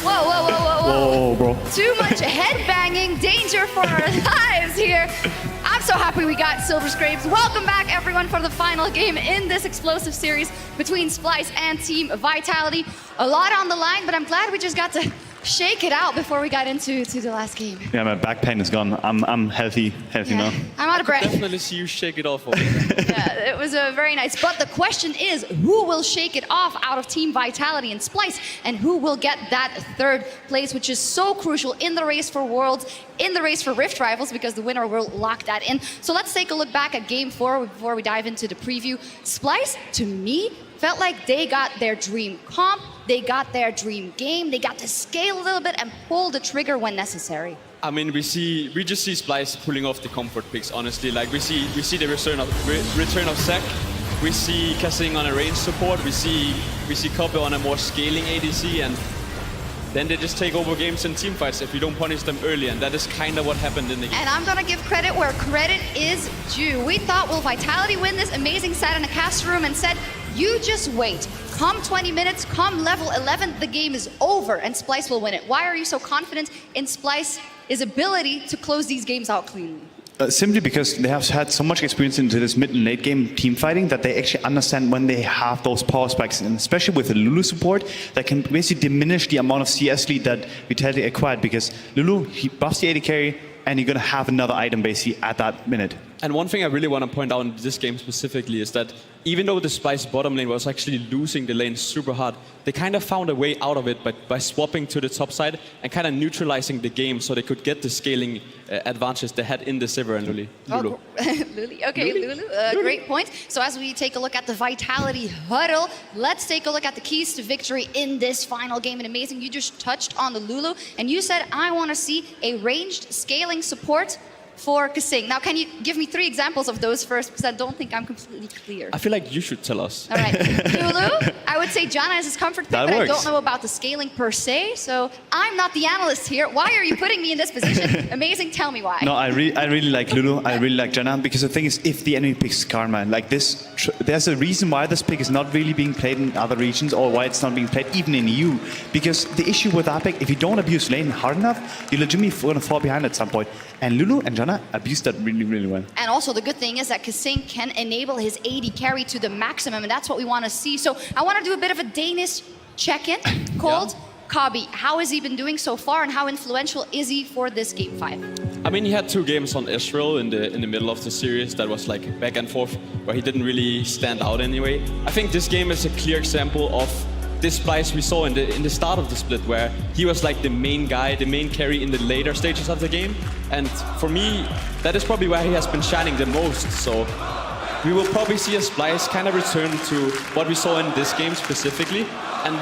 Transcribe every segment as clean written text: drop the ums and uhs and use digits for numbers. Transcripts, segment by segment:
Whoa, bro. Too much headbanging, danger for our lives here. I'm so happy we got Silver Scrapes. Welcome back, everyone, for the final game in this explosive series between Splyce and Team Vitality. A lot on the line, but I'm glad we just got to shake it out before we got into the last game. Yeah, my back pain is gone. I'm healthy now. I'm out of breath. Definitely see you shake it off. Yeah, it was very nice. But the question is, who will shake it off out of Team Vitality and Splyce, and who will get that third place, which is so crucial in the race for Worlds, in the race for Rift Rivals, because the winner will lock that in. So let's take a look back at Game 4 before we dive into the preview. Splyce, to me, felt like they got their dream comp, they got their dream game, they got to scale a little bit and pull the trigger when necessary. I mean, we just see Splyce pulling off the comfort picks. Honestly, like we see the return of Zac, we see Kassing on a range support, we see Kobe on a more scaling ADC, and then they just take over games and team fights if you don't punish them early, and that is kind of what happened in the game. And I'm gonna give credit where credit is due. We thought, will Vitality win this? Amazing sat in a cast room and said, you just wait. Come 20 minutes, come level 11, the game is over and Splyce will win it. Why are you so confident in Splyce's ability to close these games out cleanly? Simply because they have had so much experience into this mid and late game team fighting that they actually understand when they have those power spikes, and especially with the Lulu support, that can basically diminish the amount of CS lead that Vitality acquired, because Lulu, he buffs the AD carry, and you're going to have another item basically at that minute. And one thing I really want to point out in this game specifically is that even though the Splyce bottom lane was actually losing the lane super hard, they kind of found a way out of it by swapping to the top side and kind of neutralizing the game so they could get the scaling advantage they had in the Sivir and Lulu. Oh, Lulu. Okay, Lulu. Great point. So as we take a look at the Vitality huddle, let's take a look at the keys to victory in this final game. And amazing, you just touched on the Lulu, and you said, I want to see a ranged scaling support for Kassing. Now, can you give me 3 examples of those first, because I don't think I'm completely clear. I feel like you should tell us. All right. Lulu, I would say Janna is his comfort pick, but works. I don't know about the scaling per se, so I'm not the analyst here. Why are you putting me in this position? Amazing, tell me why. No, I really like Lulu, I really like Janna, because the thing is, if the enemy picks Karma, like this, there's a reason why this pick is not really being played in other regions, or why it's not being played even in EU, because the issue with that pick, if you don't abuse lane hard enough, you're legitimately going to fall behind at some point. And Lulu and Janna abuse that really, really well. And also the good thing is that Kassing can enable his AD carry to the maximum, and that's what we want to see. So I want to do a bit of a Danish check-in called Kobe. How has he been doing so far, and how influential is he for this Game 5? I mean, he had 2 games on Ezreal in the middle of the series that was like back and forth, where he didn't really stand out anyway. I think this game is a clear example of this Splyce we saw in the start of the split, where he was like the main guy, the main carry in the later stages of the game. And for me, that is probably where he has been shining the most. So we will probably see a Splyce kind of return to what we saw in this game specifically, and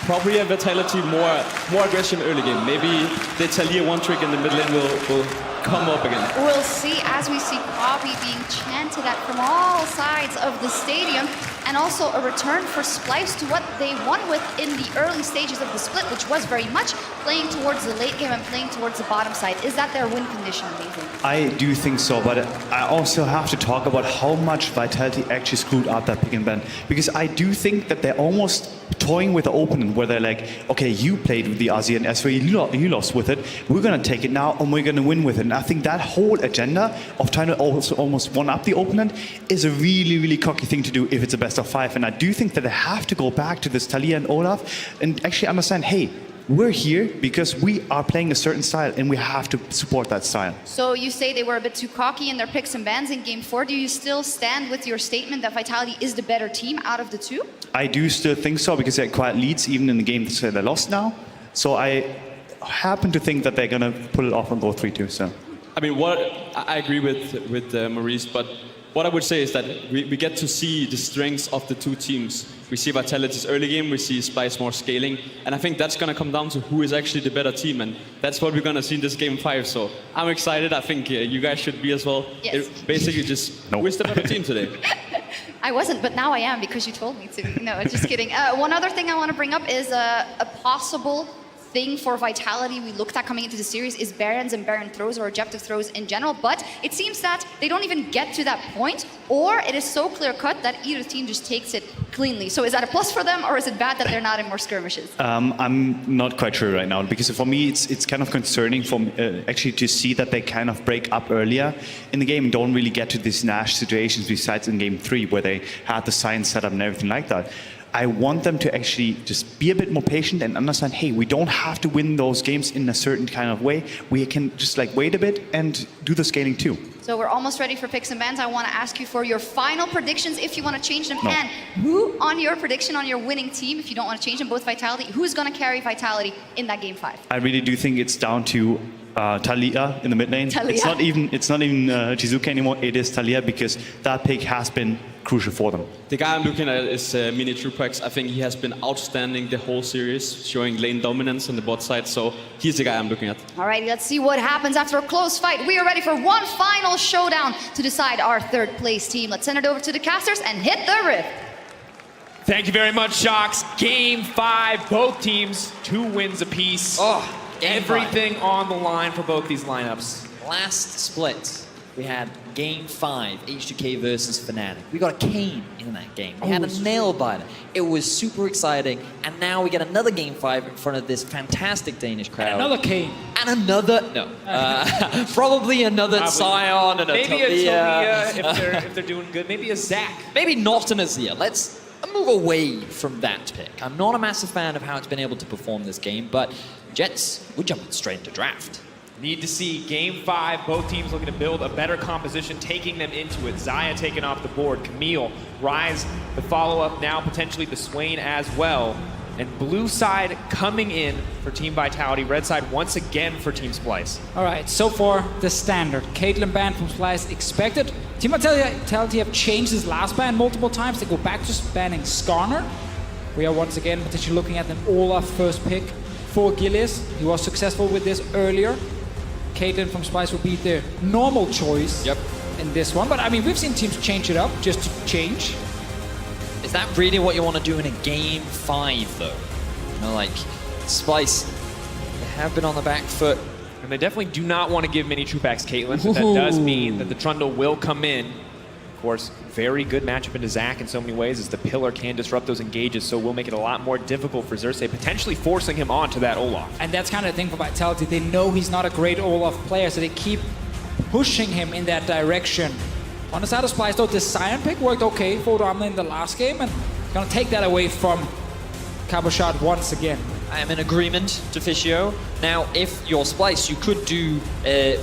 probably a Vitality more aggressive early game. Maybe the Talia one trick in the mid lane will come up again. We'll see as we see Kobe being chanted at from all sides of the stadium, and also a return for Splyce to what they won with in the early stages of the split, which was very much playing towards the late game and playing towards the bottom side. Is that their win condition, amazing? I do think so, but I also have to talk about how much Vitality actually screwed up that pick and ban, because I do think that they're almost toying with the opponent, where they're like, okay, you played with the Aussie and Ezreal, you lost with it, we're going to take it now and we're going to win with it. And I think that whole agenda of trying to also almost one-up the opponent is a really, really cocky thing to do if it's a best of 5. And I do think that they have to go back to this Talia and Olaf and actually understand, hey, we're here because we are playing a certain style and we have to support that style. So you say they were a bit too cocky in their picks and bans in Game 4. Do you still stand with your statement that Vitality is the better team out of the 2? I do still think so, because they had quiet leads even in the game that they lost now. So I happen to think that they're going to pull it off and go 3-2. So I mean, I agree with Maurice, but what I would say is that we get to see the strengths of the 2 teams. We see Vitality's early game, we see Splyce more scaling, and I think that's going to come down to who is actually the better team, and that's what we're going to see in this Game 5. So I'm excited. I think you guys should be as well. Yes. It basically just, who is the better team today? I wasn't, but now I am because you told me to. No, just kidding. One other thing I want to bring up is a possible thing for Vitality we looked at coming into the series is Barons and Baron throws or objective throws in general, but it seems that they don't even get to that point, or it is so clear-cut that either team just takes it cleanly. So is that a plus for them, or is it bad that they're not in more skirmishes? I'm not quite sure right now, because for me it's kind of concerning for actually to see that they kind of break up earlier in the game and don't really get to these Nash situations besides in game 3 where they had the science set up and everything like that. I want them to actually just be a bit more patient and understand, hey, we don't have to win those games in a certain kind of way. We can just like wait a bit and do the scaling too. So we're almost ready for picks and bans. I want to ask you for your final predictions if you want to change them. No. And who on your prediction on your winning team, if you don't want to change them, both Vitality, who's going to carry Vitality in that game 5? I really do think it's down to Taliyah in the mid lane. Taliyah. It's not even Jizuka anymore. It is Taliyah, because that pick has been crucial for them. The guy I'm looking at is Mini Trupax. I think he has been outstanding the whole series, showing lane dominance on the bot side. So he's the guy I'm looking at. All right, let's see what happens after a close fight. We are ready for one final showdown to decide our third place team. Let's send it over to the casters and hit the rift. Thank you very much, Shocks. Game 5, both teams, 2 wins apiece. Everything on the line for both these lineups. Last split, we had Game 5, H2K versus Fnatic. We got a Kane in that game. We had a nail-biter. It was super exciting. And now we get another Game 5 in front of this fantastic Danish crowd. Another Kane. And another, probably another Sion and a Maybe a Taliyah. Taliyah if they're doing good. Maybe a Zac. Maybe not an Azir. Let's move away from that pick. I'm not a massive fan of how it's been able to perform this game, but Jets, we're jumping straight into draft. Need to see Game 5, both teams looking to build a better composition, taking them into it. Xayah taken off the board, Camille, Ryze, the follow-up, now potentially the Swain as well. And blue side coming in for Team Vitality, red side once again for Team Splyce. All right, so far, the standard. Caitlyn ban from Splyce expected. Team Vitality have changed this last ban multiple times. They go back to banning Skarner. We are once again potentially looking at an Olaf first pick for Gillis. He was successful with this earlier. Caitlyn from Splyce would be the normal choice in this one. But I mean, we've seen teams change it up just to change. Is that really what you want to do in a Game 5, though? You know, like, Splyce, they have been on the back foot. And they definitely do not want to give Mini Trupax Caitlyn, but that does mean that the Trundle will come in. Of course, very good matchup into Zac in so many ways, as the pillar can disrupt those engages, so will make it a lot more difficult for Xerxes, potentially forcing him onto that Olaf. And that's kind of the thing for Vitality. They know he's not a great Olaf player, so they keep pushing him in that direction. On the side of Splyce, though, this Sion pick worked okay for Ramla in the last game, and gonna take that away from Cabochard once again. I am in agreement to Fischio. Now, if you're Splyce, you could do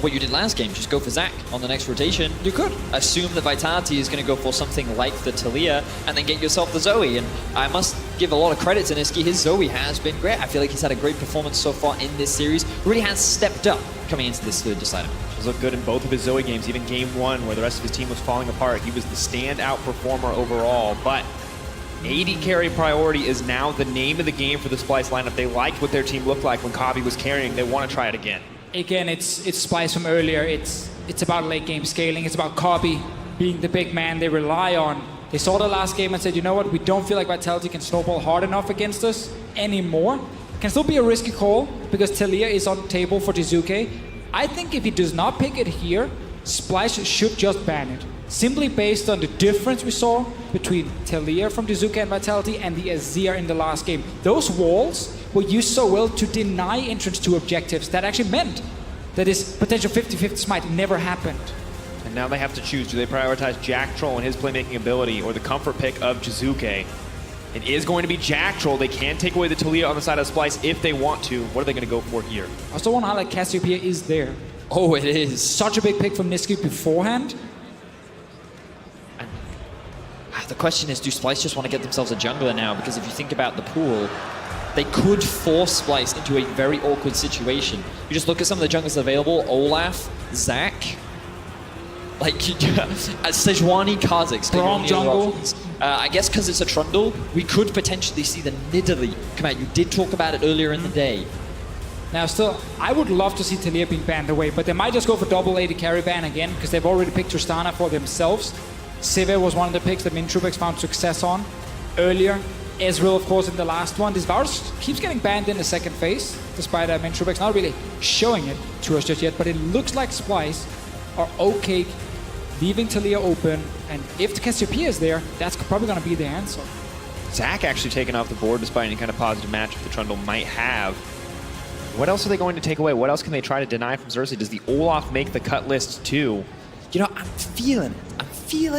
what you did last game, just go for Zac on the next rotation. You could. Assume that Vitality is going to go for something like the Taliyah, and then get yourself the Zoe. And I must give a lot of credit to Niski. His Zoe has been great. I feel like he's had a great performance so far in this series. Really has stepped up coming into this third decider. He's looked good in both of his Zoe games, even Game 1, where the rest of his team was falling apart. He was the standout performer overall, but AD carry priority is now the name of the game for the Splyce lineup. They liked what their team looked like when Kavi was carrying. They want to try it again. Again, it's Splyce from earlier. It's about late game scaling. It's about Kabi being the big man they rely on. They saw the last game and said, you know what, we don't feel like Vitality can snowball hard enough against us anymore. Can still be a risky call because Taliyah is on the table for Jizuke. I think if he does not pick it here, Splyce should just ban it. Simply based on the difference we saw between Taliyah from Jizuke and Vitality and the Azir in the last game. Those walls were used so well to deny entrance to objectives that actually meant that this potential 50-50 smite never happened. And now they have to choose. Do they prioritize Jack Troll and his playmaking ability or the comfort pick of Jizuke? It is going to be Jack Troll. They can take away the Taliyah on the side of Splyce if they want to. What are they going to go for here? I also want to highlight Cassiopeia is there. Oh, it is. Such a big pick from Niski beforehand. The question is, do Splyce just want to get themselves a jungler now? Because if you think about the pool, they could force Splyce into a very awkward situation. You just look at some of the junglers available, Olaf, Zac, like Sejuani, Kha'Zix. Braum jungle. I guess because it's a Trundle, we could potentially see the Nidalee come out. You did talk about it earlier in the day. Now still, I would love to see Taliyah being banned away, but they might just go for double AD carry ban again because they've already picked Tristana for themselves. Cive was one of the picks that Mini Trupax found success on earlier. Ezreal, of course, in the last one. This Varus keeps getting banned in the second phase, despite Trubex not really showing it to us just yet. But it looks like Splyce are okay leaving Taliyah open, and if the Cassiopeia is there, that's probably going to be the answer. Zach actually taken off the board despite any kind of positive matchup the Trundle might have. What else are they going to take away? What else can they try to deny from Xerxes? Does the Olaf make the cut list too? You know, I'm feeling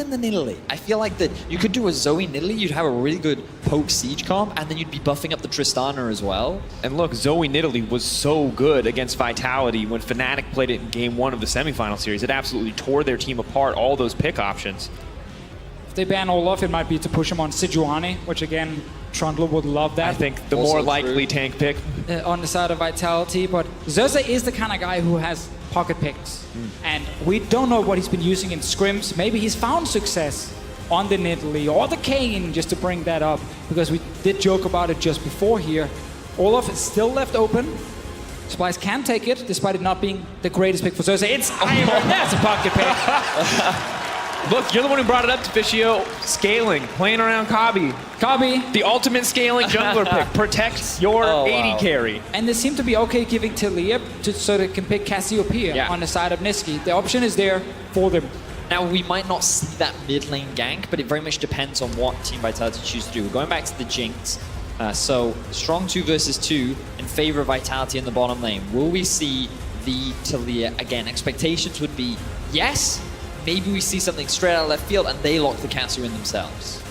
the Nidalee. I feel like that you could do a Zoe Nidalee, you'd have a really good poke siege comp, and then you'd be buffing up the Tristana as well. And look, Zoe Nidalee was so good against Vitality when Fnatic played it in game 1 of the semifinal series. It absolutely tore their team apart, all those pick options. If they ban Olaf, it might be to push him on Sejuani, which again, Trundle would love that. I think the Also more true. likely tank pick. On the side of Vitality, but Xerxes is the kind of guy who has pocket picks. And we don't know what he's been using in scrims. Maybe he's found success on the Nidalee or the Kayn, just to bring that up, because we did joke about it just before here. Olaf is still left open. Splyce can take it, despite it not being the greatest pick for Xerxes. It's Ivern. That's a pocket pick. Look, you're the one who brought it up, Deficio. Scaling, playing around Kabi. Kabi. The ultimate scaling jungler pick protects your 80 carry. And they seem to be okay giving Taliyah so they can pick Cassiopeia on the side of Niski. The option is there for them. Now, we might not see that mid lane gank, but it very much depends on what Team Vitality choose to do. We're going back to the Jinx. So, strong 2 versus 2 in favor of Vitality in the bottom lane. Will we see the Taliyah again? Expectations would be yes. Maybe we see something straight out of left field and they lock the Cassio in themselves.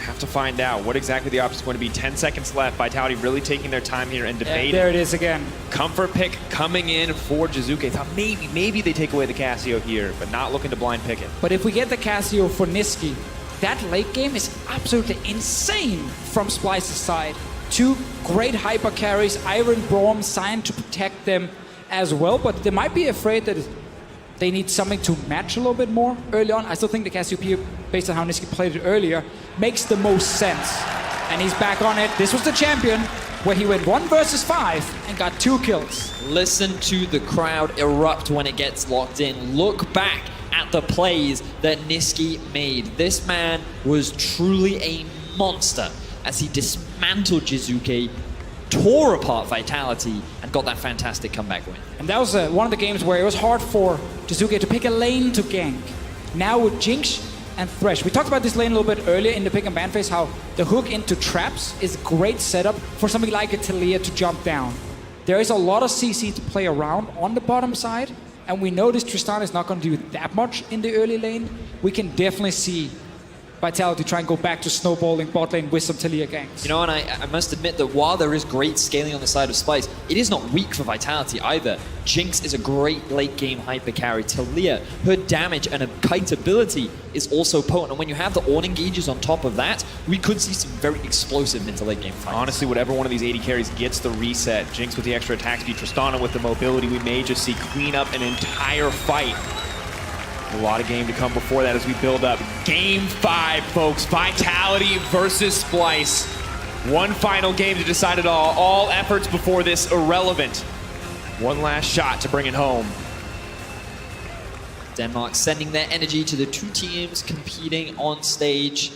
Have to find out what exactly the option is going to be. 10 seconds left. Vitality really taking their time here and debating. There it is again. Comfort pick coming in for Jizuke. Thought maybe they take away the Cassio here, but not looking to blind pick it. But if we get the Cassio for Niski, that late game is absolutely insane from Splyce's side. 2 great hyper carries, Ivern Braum signed to protect them as well, but they might be afraid that they need something to match a little bit more early on. I still think the Cassiopeia, based on how Niski played it earlier, makes the most sense. And he's back on it. This was the champion where he went 1 versus 5 and got 2 kills. Listen to the crowd erupt when it gets locked in. Look back at the plays that Niski made. This man was truly a monster as he dismantled Jizuke, tore apart Vitality, and got that fantastic comeback win. And that was one of the games where it was hard for Jizuke to pick a lane to gank. Now with Jinx and Thresh. We talked about this lane a little bit earlier in the pick and ban phase, how the hook into traps is a great setup for something like a Taliyah to jump down. There is a lot of CC to play around on the bottom side, and we know this Tristana is not going to do that much in the early lane. We can definitely see Vitality try and go back to snowballing bot lane with some Taliyah ganks. You know, and I must admit that while there is great scaling on the side of Splyce, it is not weak for Vitality either. Jinx is a great late game hyper carry. Taliyah, her damage and her kite ability is also potent. And when you have the Orn engages on top of that, we could see some very explosive mid to late game fights. Honestly, whatever one of these 80 carries gets the reset, Jinx with the extra attack speed, Tristana with the mobility, we may just see clean up an entire fight. A lot of game to come before that as we build up. Game 5, folks. Vitality versus Splyce. One final game to decide it all. All efforts before this irrelevant. One last shot to bring it home. Denmark sending their energy to the 2 teams competing on stage.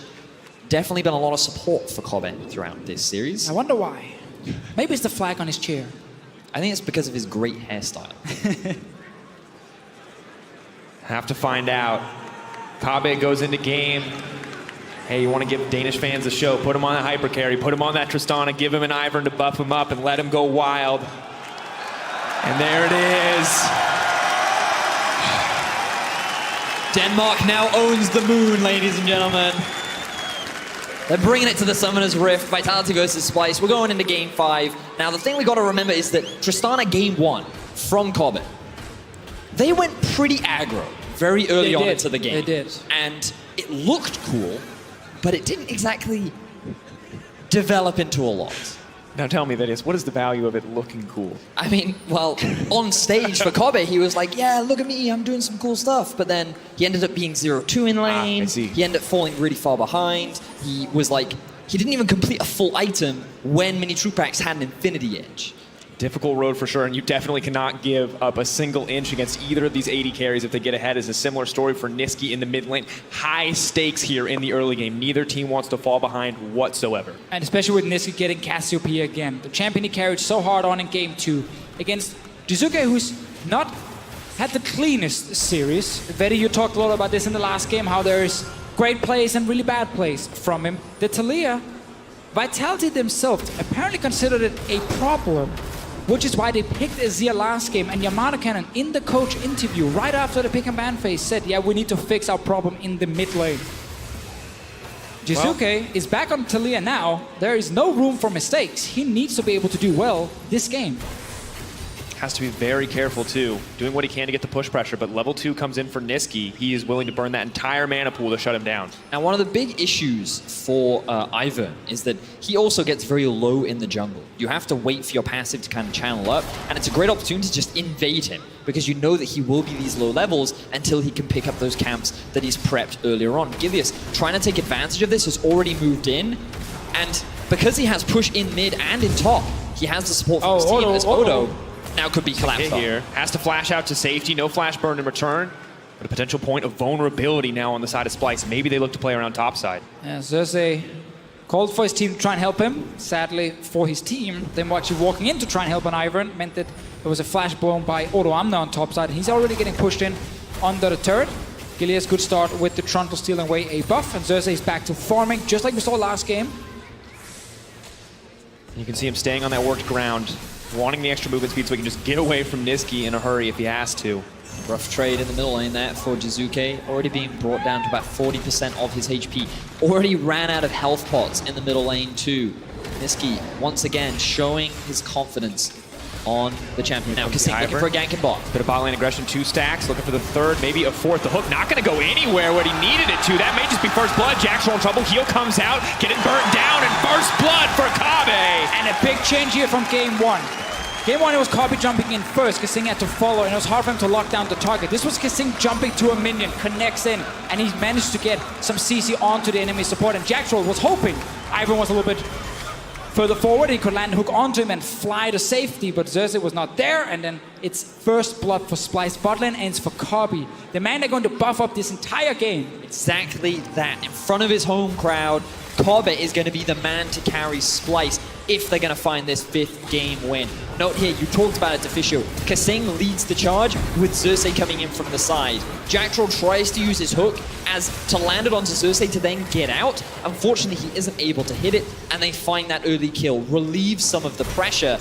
Definitely been a lot of support for Kobe throughout this series. I wonder why. Maybe it's the flag on his chair. I think it's because of his great hairstyle. Have to find out. Kabe goes into game. Hey, you want to give Danish fans a show. Put him on that hyper carry. Put him on that Tristana. Give him an Ivern to buff him up and let him go wild. And there it is. Denmark now owns the moon, ladies and gentlemen. They're bringing it to the Summoner's Rift. Vitality versus Splyce. We're going into game 5. Now, the thing we got to remember is that Tristana game 1 from Cobbett, they went pretty aggro very early on into the game. They did. And it looked cool, but it didn't exactly develop into a lot. Now tell me, Vidius, what is the value of it looking cool? I mean, well, on stage for Kobe, he was like, yeah, look at me, I'm doing some cool stuff. But then he ended up being 0-2 in lane. I see. He ended up falling really far behind. He was like, he didn't even complete a full item when Mini True Packs had an Infinity Edge. Difficult road for sure, and you definitely cannot give up a single inch against either of these 80 carries if they get ahead. Is a similar story for Niski in the mid lane. High stakes here in the early game. Neither team wants to fall behind whatsoever. And especially with Niski getting Cassiopeia again. The champion he carried so hard on in game 2 against Jizuke, who's not had the cleanest series. VIT, you talked a lot about this in the last game, how there's great plays and really bad plays from him. The Taliyah, Vitality themselves apparently considered it a problem, which is why they picked Azir last game. And Yamato Cannon, in the coach interview, right after the pick and ban phase, said, yeah, we need to fix our problem in the mid lane. Jizuke is back on Taliyah now. There is no room for mistakes. He needs to be able to do well this game. Has to be very careful too, doing what he can to get the push pressure, but level 2 comes in for Niski. He is willing to burn that entire mana pool to shut him down. Now, one of the big issues for Ivern is that he also gets very low in the jungle. You have to wait for your passive to kind of channel up, and it's a great opportunity to just invade him, because you know that he will be these low levels until he can pick up those camps that he's prepped earlier on. Gilius, trying to take advantage of this, has already moved in, and because he has push in mid and in top, he has the support from his team as Odo now could be collapsed here. Has to flash out to safety, no flash burn in return, but a potential point of vulnerability now on the side of Splyce. Maybe they look to play around top side. Yeah, Xerxes called for his team to try and help him. Sadly for his team, them actually walking in to try and help on Ivern meant that there was a flash blown by Odo Amna on top side. He's already getting pushed in under the turret. Gilius, good start with the Trundle stealing away a buff, and Xerxes is back to farming, just like we saw last game. You can see him staying on that worked ground, wanting the extra movement speed so he can just get away from Niski in a hurry if he has to. Rough trade in the middle lane there for Jizuke, already being brought down to about 40% of his HP. Already ran out of health pots in the middle lane too. Niski, once again, showing his confidence on the champion. Now, Kassim looking for a gank and bot. Bit of bot lane aggression, 2 stacks, looking for the third, maybe a fourth. The hook not going to go anywhere where he needed it to. That may just be first blood. Jack's in trouble. Heal comes out, getting burnt down, and first blood for Kabe. And a big change here from game 1. Game 1, it was Kabe jumping in first. Kassim had to follow, and it was hard for him to lock down the target. This was Kassim jumping to a minion, connects in, and he managed to get some CC onto the enemy support. And Jacktroll was hoping Ivern was a little bit further forward. He could land a hook onto him and fly to safety, but Xerxes was not there. And then it's first blood for Splyce bot lane, and it's for Kabe. The man they're going to buff up this entire game. Exactly that. In front of his home crowd, Kabe is going to be the man to carry Splyce if they're going to find this 5th game win. Note here, you talked about it, Deficio. Kassim leads the charge with Xerxes coming in from the side. Jacktroll tries to use his hook as to land it onto Xerxes to then get out. Unfortunately, he isn't able to hit it, and they find that early kill, relieves some of the pressure.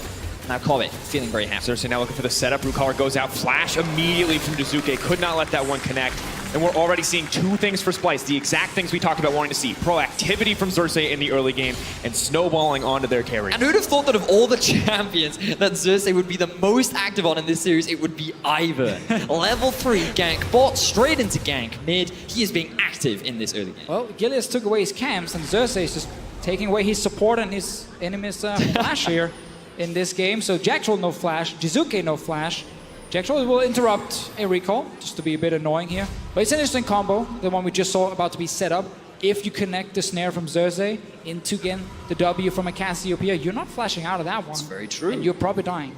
Now Kabe feeling very happy. Xerxes now looking for the setup. Rukawa goes out, flash immediately from Jizuke. Could not let that one connect. And we're already seeing 2 things for Splyce, the exact things we talked about wanting to see. Proactivity from Xerxes in the early game, and snowballing onto their carry. And who'd have thought that of all the champions that Xerxes would be the most active on in this series, it would be Ivern. Level 3 gank bot, straight into gank mid. He is being active in this early game. Well, Gilius took away his camps, and Xerxes is just taking away his support and his enemy's flash here in this game. So Jacktroll no flash, Jizuke no flash. Jacktroll will interrupt a recall, just to be a bit annoying here. But it's an interesting combo, the one we just saw about to be set up. If you connect the snare from Xerxes into, again, the W from a Cassiopeia, you're not flashing out of that one. That's very true. And you're probably dying.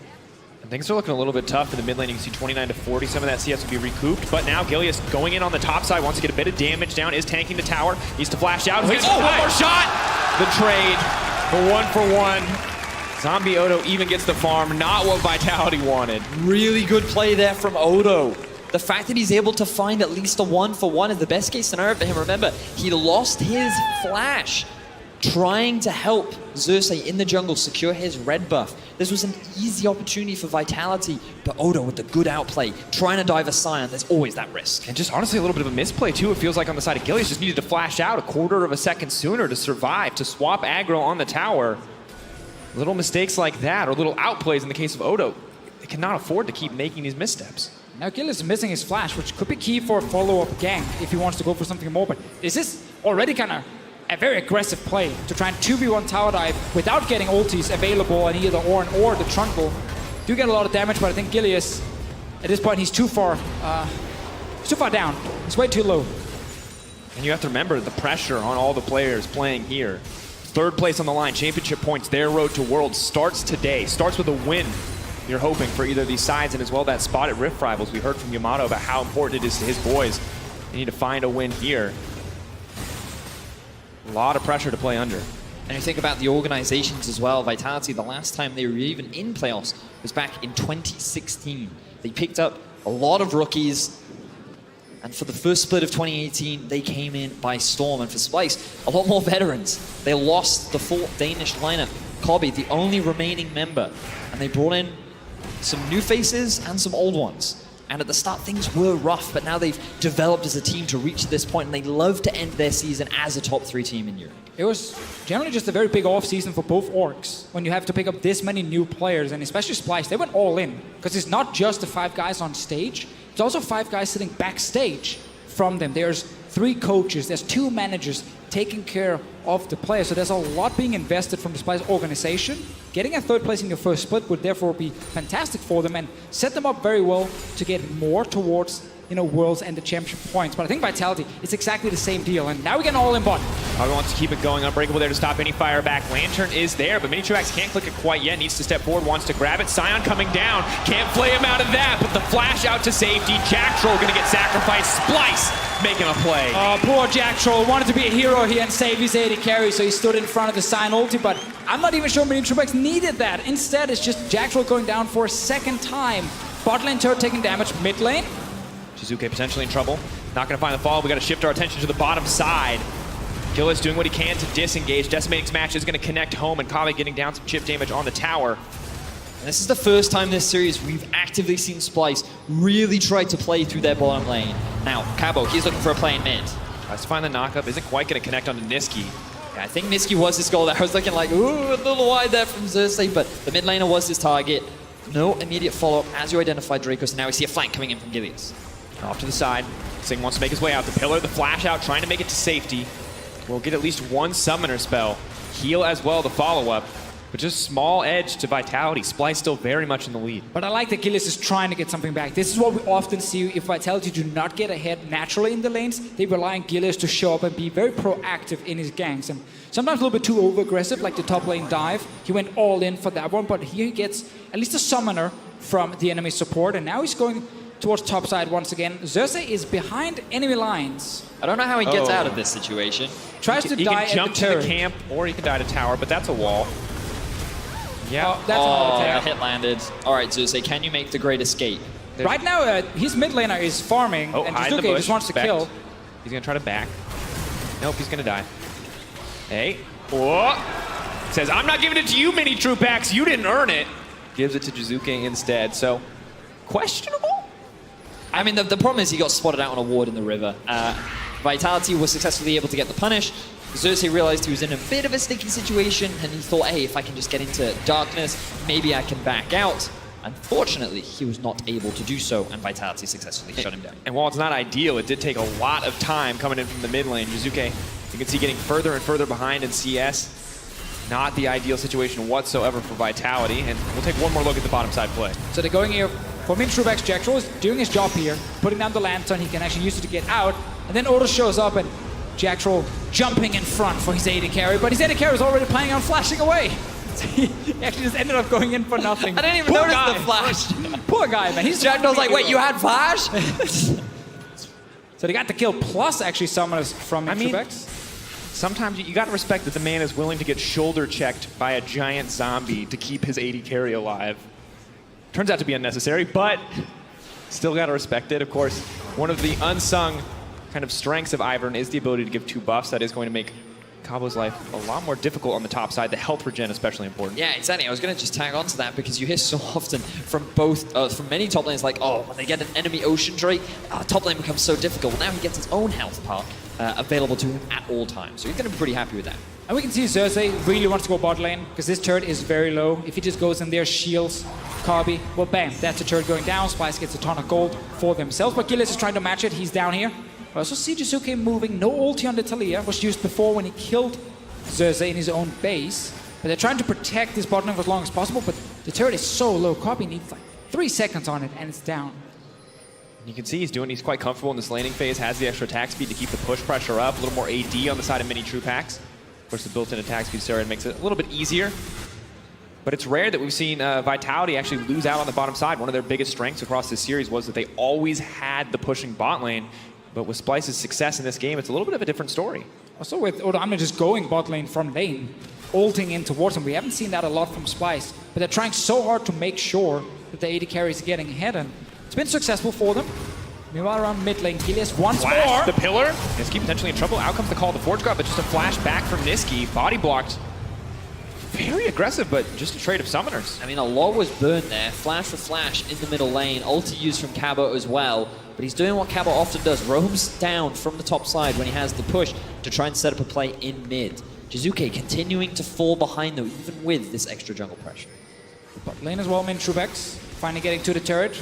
And things are looking a little bit tough in the mid lane. You can see 29 to 40. Some of that CS will be recouped. But now Gilius going in on the top side, wants to get a bit of damage down, is tanking the tower, needs to flash out. One more shot! The trade, the 1-for-1. Zombie Odo even gets the farm, not what Vitality wanted. Really good play there from Odo. The fact that he's able to find at least a 1-for-1 is the best case scenario for him. Remember, he lost his flash trying to help Xerxes in the jungle secure his red buff. This was an easy opportunity for Vitality, but Odo with the good outplay, trying to dive a Scion, there's always that risk. And just honestly a little bit of a misplay too, it feels like on the side of Gilius, just needed to flash out a quarter of a second sooner to survive, to swap aggro on the tower. Little mistakes like that, or little outplays in the case of Odo, they cannot afford to keep making these missteps. Now Gilius is missing his flash, which could be key for a follow-up gank if he wants to go for something more, but this is already kind of a very aggressive play to try and 2v1 tower dive without getting ultis available on either Ornn or the Trundle. Do get a lot of damage, but I think Gilius, at this point, he's too far down. He's way too low. And you have to remember the pressure on all the players playing here. Third place on the line, championship points, their road to Worlds starts today. Starts with a win. You're hoping for either of these sides, and as well that spot at Rift Rivals. We heard from Yamato about how important it is to his boys. They need to find a win here. A lot of pressure to play under. And you think about the organizations as well. Vitality, the last time they were even in playoffs was back in 2016. They picked up a lot of rookies. And for the first split of 2018, they came in by storm. And for Splyce, a lot more veterans. They lost the full Danish lineup. Kobe, the only remaining member. And they brought in some new faces and some old ones. And at the start, things were rough, but now they've developed as a team to reach this point, and they love to end their season as a top 3 team in Europe. It was generally just a very big off-season for both orgs when you have to pick up this many new players, and especially Splyce, they went all in. Because it's not just the 5 guys on stage, it's also 5 guys sitting backstage from them. There's 3 coaches, there's 2 managers taking care of the players. So there's a lot being invested from the Splyce organization. Getting a 3rd place in your first split would therefore be fantastic for them and set them up very well to get more towards Worlds and the championship points. But I think Vitality, it's exactly the same deal. And now we get all in bot. Hogger wants to keep it going. Unbreakable there to stop any fire back. Lantern is there, but Minitrax can't click it quite yet. Needs to step forward, wants to grab it. Sion coming down. Can't play him out of that, but the flash out to safety. Jack Troll going to get sacrificed. Splyce making a play. Poor Jack Troll wanted to be a hero here and save his AD carry, so he stood in front of the Sion ulti, but I'm not even sure Minitrax needed that. Instead, it's just Jack Troll going down for a 2nd time. Bot lane turret taking damage, mid lane. Shizuke potentially in trouble. Not going to find the follow. We got to shift our attention to the bottom side. Gillis doing what he can to disengage. Decimating Smash is going to connect home, and Kave getting down some chip damage on the tower. And this is the first time this series we've actively seen Splyce really try to play through their bottom lane. Now, Cabo, he's looking for a play in mid. Tries to find the knockup. Isn't quite going to connect onto Niski. Yeah, I think Niski was his goal there. I was looking like, ooh, a little wide there from Xerxes, but the mid laner was his target. No immediate follow-up as you identified Draco, so now we see a flank coming in from Gilius. Off to the side. Sing wants to make his way out. The pillar, the flash out, trying to make it to safety. We'll get at least 1 summoner spell. Heal as well, the follow-up. But just small edge to Vitality. Splyce still very much in the lead. But I like that Gilius is trying to get something back. This is what we often see if Vitality do not get ahead naturally in the lanes. They rely on Gilius to show up and be very proactive in his ganks. And sometimes a little bit too over-aggressive, like the top lane dive. He went all in for that one, but here he gets at least a summoner from the enemy support. And now he's going towards top side once again. Xerxes is behind enemy lines. I don't know how he gets out of this situation. Tries to die he can at jump the to turret. the camp, or he can die to tower, but that's a wall. Yeah. Oh, that's another that tap. hit landed. All right, Xerxes, can you make the great escape? Right now, his mid laner is farming, and hide in the Shizuke bush. just wants to Backed. kill. He's going to try to back. Nope, he's going to die. Hey. Oh. Says, I'm not giving it to you, Mini Trupax. You didn't earn it. Gives it to Jizuke instead. So, questionable? I mean, the problem is he got spotted out on a ward in the river. Vitality was successfully able to get the punish. Xerxes realized he was in a bit of a sticky situation, and he thought, hey, if I can just get into darkness, maybe I can back out. Unfortunately, he was not able to do so, and Vitality successfully shut him down. And while it's not ideal, it did take a lot of time coming in from the mid lane. Jizuke, you can see getting further and further behind in CS. Not the ideal situation whatsoever for Vitality. And we'll take one more look at the bottom side play. So they're going here for Minitrax. Jack Troll is doing his job here, putting down the lantern. He can actually use it to get out. And then Odo shows up, and Jack Troll jumping in front for his AD carry. But his AD carry is already planning on flashing away. He actually just ended up going in for nothing. I didn't even Poor notice guy. the flash. Poor guy, man. He's Jack Troll's like, wait, you had flash? So they got the kill, plus actually summoners from Minitrax. Sometimes you got to respect that the man is willing to get shoulder checked by a giant zombie to keep his AD carry alive. Turns out to be unnecessary, but still got to respect it. Of course, one of the unsung kind of strengths of Ivern is the ability to give 2 buffs. That is going to make Cabo's life a lot more difficult on the top side. The health regen especially important. Yeah, exactly. I was going to just tag on to that because you hear so often from from many top lanes like, oh, when they get an enemy Ocean Drake, top lane becomes so difficult. Well, now he gets his own health part available to him at all times. So he's going to be pretty happy with that. And we can see Xerxes really wants to go bot lane because this turret is very low. If he just goes in there, shields Kabi, well, bam, that's a turret going down. Splyce gets a ton of gold for themselves, but Gilius is trying to match it. He's down here. I also see Jizuke moving. No ulti on the Talia. Was used before when he killed Xerxes in his own base. But they're trying to protect this bot lane for as long as possible, but the turret is so low. Kabi needs like 3 seconds on it, and it's down. You can see he's quite comfortable in this laning phase, has the extra attack speed to keep the push pressure up, a little more AD on the side of Mini Trupax. Of course, the built-in attack speed steroid makes it a little bit easier. But it's rare that we've seen Vitality actually lose out on the bottom side. One of their biggest strengths across this series was that they always had the pushing bot lane. But with Splyce's success in this game, it's a little bit of a different story. Also with Odoamne just going bot lane from lane, ulting in towards him. We haven't seen that a lot from Splyce, but they're trying so hard to make sure that the AD carry is getting ahead, and it's been successful for them. Meanwhile, around mid lane, Gilius once Flash, more. the pillar. Niski potentially in trouble. Out comes the call to Forge Guard, but just a flash back from Niski. Body blocked. Very aggressive, but just a trade of summoners. I mean, a lot was burned there. Flash for flash in the middle lane. Ulti used from Cabo as well. But he's doing what Cabo often does. Roams down from the top side when he has the push to try and set up a play in mid. Jizuke continuing to fall behind though, even with this extra jungle pressure. Bot lane as well, Mintrubex finally getting to the turret.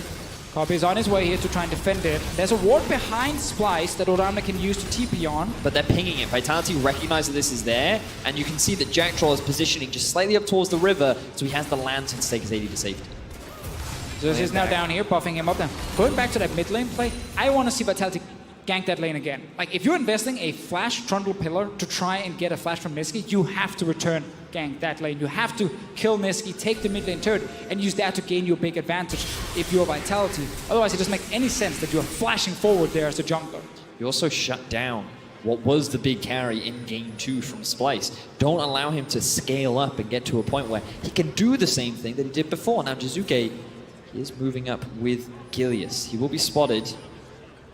Copy is on his way here to try and defend it. There's a ward behind Splyce that Odoamne can use to TP on. But they're pinging it. Vitality recognize that this is there, and you can see that Jack Troll is positioning just slightly up towards the river, so he has the lantern to take his AD to safety. Zeus is now down here, buffing him up now. Going back to that mid lane play, I want to see Vitality gank that lane again. Like, if you're investing a flash Trundle pillar to try and get a flash from Niski, you have to return gank that lane. You have to kill Niski, take the mid lane turret, and use that to gain your big advantage if you're Vitality. Otherwise, it doesn't make any sense that you're flashing forward there as a jungler. You also shut down what was the big carry in Game 2 from Splyce. Don't allow him to scale up and get to a point where he can do the same thing that he did before. Now, Jizuke is moving up with Gilius. He will be spotted,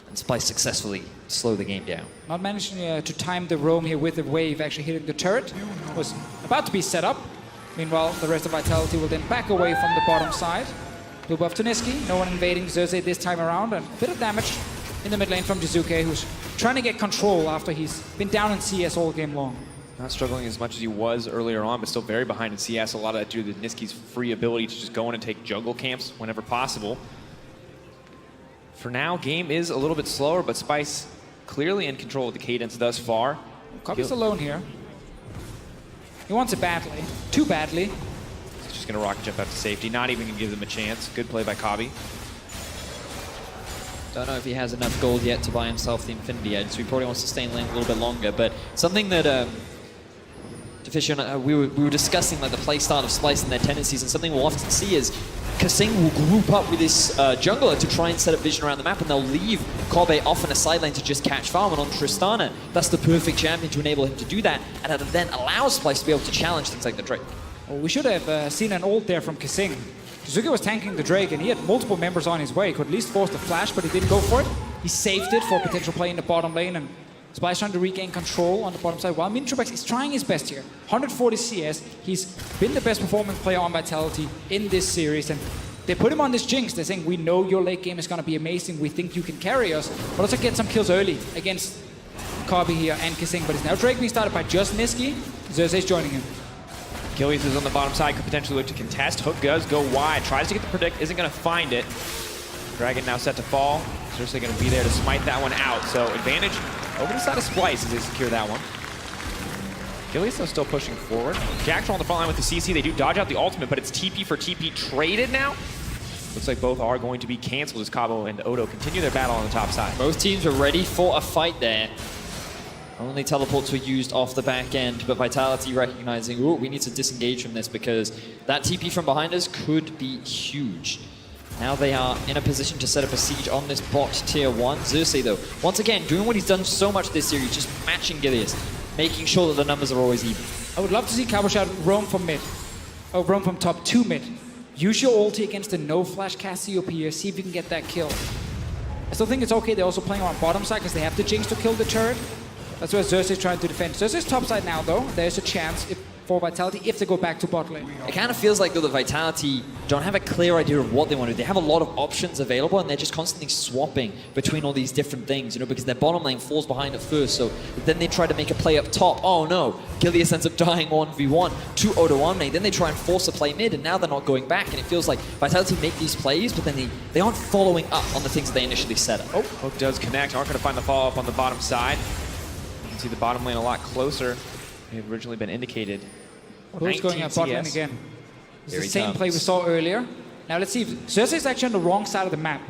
and Splyce successfully slow the game down. Not managing to time the roam here with the wave actually hitting the turret. Was about to be set up. Meanwhile, the rest of Vitality will then back away from the bottom side. Blue buff to Niski. No one invading Xerxes this time around. And a bit of damage in the mid lane from Jizuke, who's trying to get control after he's been down in CS all game long. Not struggling as much as he was earlier on, but still very behind in CS. A lot of that due to Niski's free ability to just go in and take jungle camps whenever possible. For now, game is a little bit slower, but Splyce clearly in control of the cadence thus far. Copy's alone here. He wants it badly. Too badly. He's just going to rocket jump out to safety, not even going to give them a chance. Good play by Kabi. Don't know if he has enough gold yet to buy himself the Infinity Edge, so he probably wants to stay in lane a little bit longer. But something that we were discussing, like the play style of Splyce and their tendencies, and something we'll often see is Kasing will group up with this jungler to try and set up vision around the map, and they'll leave Kobe off in a side lane to just catch farm, and on Tristana, that's the perfect champion to enable him to do that, and that then allows Splyce to be able to challenge things like the Drake. Well, we should have seen an ult there from Kasing. Jizuke was tanking the Drake, and he had multiple members on his way. He could at least force the flash, but he didn't go for it. He saved it for a potential play in the bottom lane, and Splyce trying to regain control on the bottom side, while Mintrubex is trying his best here. 140 CS, he's been the best performing player on Vitality in this series, and they put him on this jinx. They're saying, we know your late game is going to be amazing, we think you can carry us, but also get some kills early against Kabi here and Kasing. But it's now Drake being started by just Niski. Xerxes joining him. Gilius is on the bottom side, could potentially look to contest. Hook does go wide, tries to get the predict, isn't going to find it. Dragon now set to fall. Xerxes going to be there to smite that one out. So advantage over the side of Splyce as they secure that one. Gilius though still pushing forward. Jack Troll on the front line with the CC. They do dodge out the ultimate, but it's TP for TP traded now. Looks like both are going to be canceled as Cabo and Odo continue their battle on the top side. Both teams are ready for a fight there. Only teleports were used off the back end, but Vitality recognizing, ooh, we need to disengage from this because that TP from behind us could be huge. Now they are in a position to set up a siege on this bot tier 1. Xerxes though, once again, doing what he's done so much this series, just matching Gilius, making sure that the numbers are always even. I would love to see Cabochard roam from mid. Oh, roam from top to mid. Use your ulti against the no flash Cassiopeia here, see if you can get that kill. I still think it's okay, they're also playing on bottom side because they have the jinx to kill the turret. That's where Xerxes is trying to defend. Xerxes top side now though, there's a chance for Vitality if they go back to bot lane. It kind of feels like though that Vitality don't have a clear idea of what they want to do. They have a lot of options available and they're just constantly swapping between all these different things, you know, because their bottom lane falls behind at first, so then they try to make a play up top. Oh no, Gilius ends up dying 1v1 to Odoamne, then they try and force a play mid and now they're not going back, and it feels like Vitality make these plays, but then they aren't following up on the things that they initially set up. Oh, Hook does connect, aren't going to find the follow-up on the bottom side. You can see the bottom lane a lot closer. They had originally been indicated. Who's going at bot lane again? It's the same comes. play we saw earlier. Now let's see if Xerxes is actually on the wrong side of the map.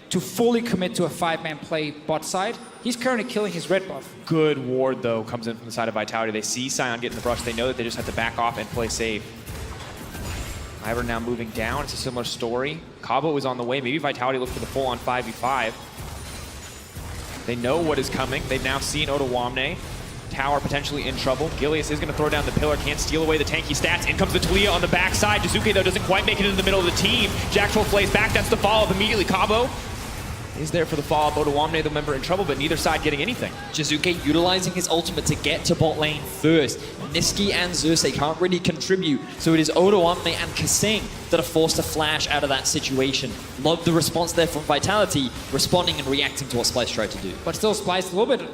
to fully commit to a 5-man play bot side. He's currently killing his red buff. Good ward, though, comes in from the side of Vitality. They see Sion get in the brush. They know that they just have to back off and play safe. Ivern now moving down. It's a similar story. Cabo is on the way. Maybe Vitality look for the full-on 5v5. They know what is coming. They've now seen Odoamne. Tower potentially in trouble. Gilius is going to throw down the pillar. Can't steal away the tanky stats. In comes the Talia on the backside. Jizuke, though, doesn't quite make it into the middle of the team. Jack Troll flays back. That's the follow-up immediately. Cabo is there for the follow-up. Odoamne, the member, in trouble, but neither side getting anything. Jizuke utilizing his ultimate to get to bot lane first. Niski and Xerxes can't really contribute, so it is Odoamne and Kasing that are forced to flash out of that situation. Love the response there from Vitality, responding and reacting to what Splyce tried to do. But still, Splyce a little bit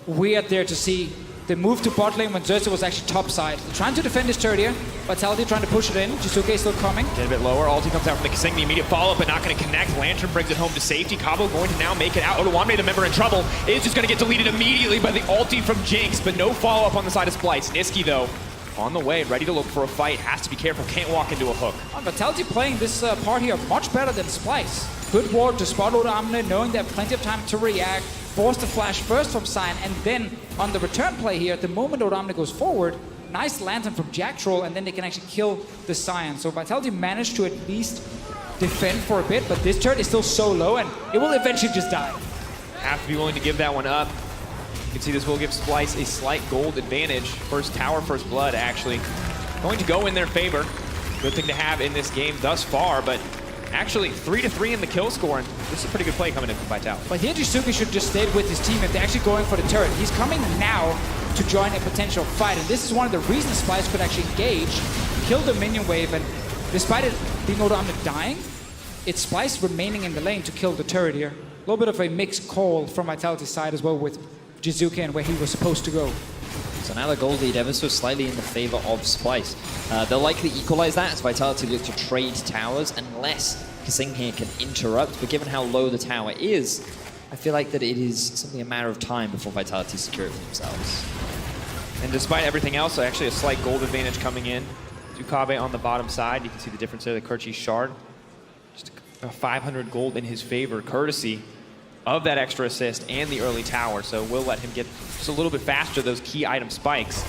weird there to see the move to bot lane when Xerxes was actually top side. They're trying to defend his turret here. Vitality trying to push it in. Jizuke is still coming. Get a bit lower. Ulti comes out from the Kasing. The immediate follow-up, but not going to connect. Lantern brings it home to safety. Cabo going to now make it out. Odoamne, the member, in trouble. Is just going to get deleted immediately by the ulti from Jinx, but no follow-up on the side of Splyce. Niski, though, on the way, ready to look for a fight. Has to be careful. Can't walk into a hook. Vitality playing this part here much better than Splyce. Good ward to spot Odoamne, knowing they have plenty of time to react. Force the flash first from Sion, and then on the return play here, the moment Odoamne goes forward, nice lantern from Jack Troll, and then they can actually kill the Sion. So Vitality managed to at least defend for a bit, but this turret is still so low, and it will eventually just die. Have to be willing to give that one up. You can see this will give Splyce a slight gold advantage. First tower, first blood, actually. Going to go in their favor. Good thing to have in this game thus far, but actually 3-3 in the kill score, and this is a pretty good play coming in from Vitality. But here Jizuke should just stay with his team if they're actually going for the turret. He's coming now to join a potential fight, and this is one of the reasons Splyce could actually engage, kill the minion wave, and despite it being Odoamne dying, it's Splyce remaining in the lane to kill the turret here. A little bit of a mixed call from Vitality's side as well with Jizuke and where he was supposed to go. So now the gold lead ever so slightly in the favor of Splyce. They'll likely equalize that as Vitality look to trade towers unless Kasing here can interrupt. But given how low the tower is, I feel like that it is simply a matter of time before Vitality secure it for themselves. And despite everything else, actually a slight gold advantage coming in. Dukabe on the bottom side. You can see the difference there, the Kerchi shard. Just 500 gold in his favor, courtesy of that extra assist and the early tower. So we'll let him get just a little bit faster those key item spikes.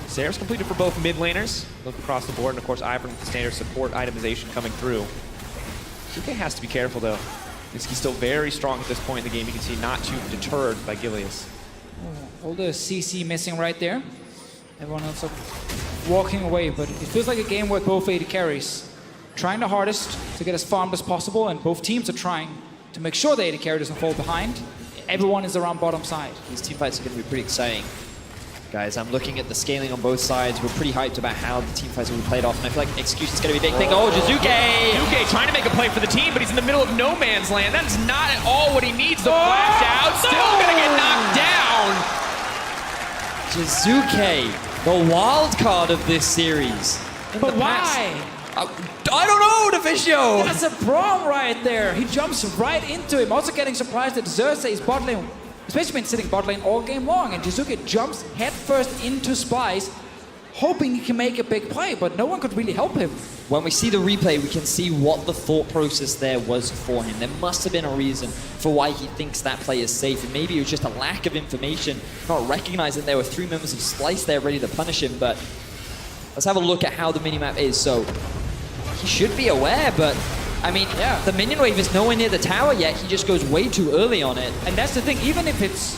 Seraph's completed for both mid laners. Look across the board, and of course Ivern with the standard support itemization coming through. Duke has to be careful though. He's still very strong at this point in the game. You can see not too deterred by Gilius. All the CC missing right there. Everyone else are walking away, but it feels like a game with both AD carries trying the hardest to get as farmed as possible, and both teams are trying to make sure the AD carry doesn't fall behind. Everyone is around bottom side. These team fights are going to be pretty exciting. Guys, I'm looking at the scaling on both sides. We're pretty hyped about how the team fights will be played off, and I feel like execution is going to be a big thing. Oh, Jizuke! Jizuke trying to make a play for the team, but he's in the middle of no man's land. That is not at all what he needs. The flash out, still going to get knocked down. Jizuke, the wild card of this series. But why? I don't know, Deficio! That's a brawl right there. He jumps right into him. Also getting surprised that Xerxes bot lane, especially been sitting bot lane all game long, and Jizuke jumps headfirst into Splyce, hoping he can make a big play, but no one could really help him. When we see the replay, we can see what the thought process there was for him. There must have been a reason for why he thinks that play is safe, and maybe it was just a lack of information, not recognizing there were 3 members of Splyce there ready to punish him. But let's have a look at how the minimap is. So he should be aware, but I mean, yeah, the minion wave is nowhere near the tower yet. He just goes way too early on it. And that's the thing, even if it's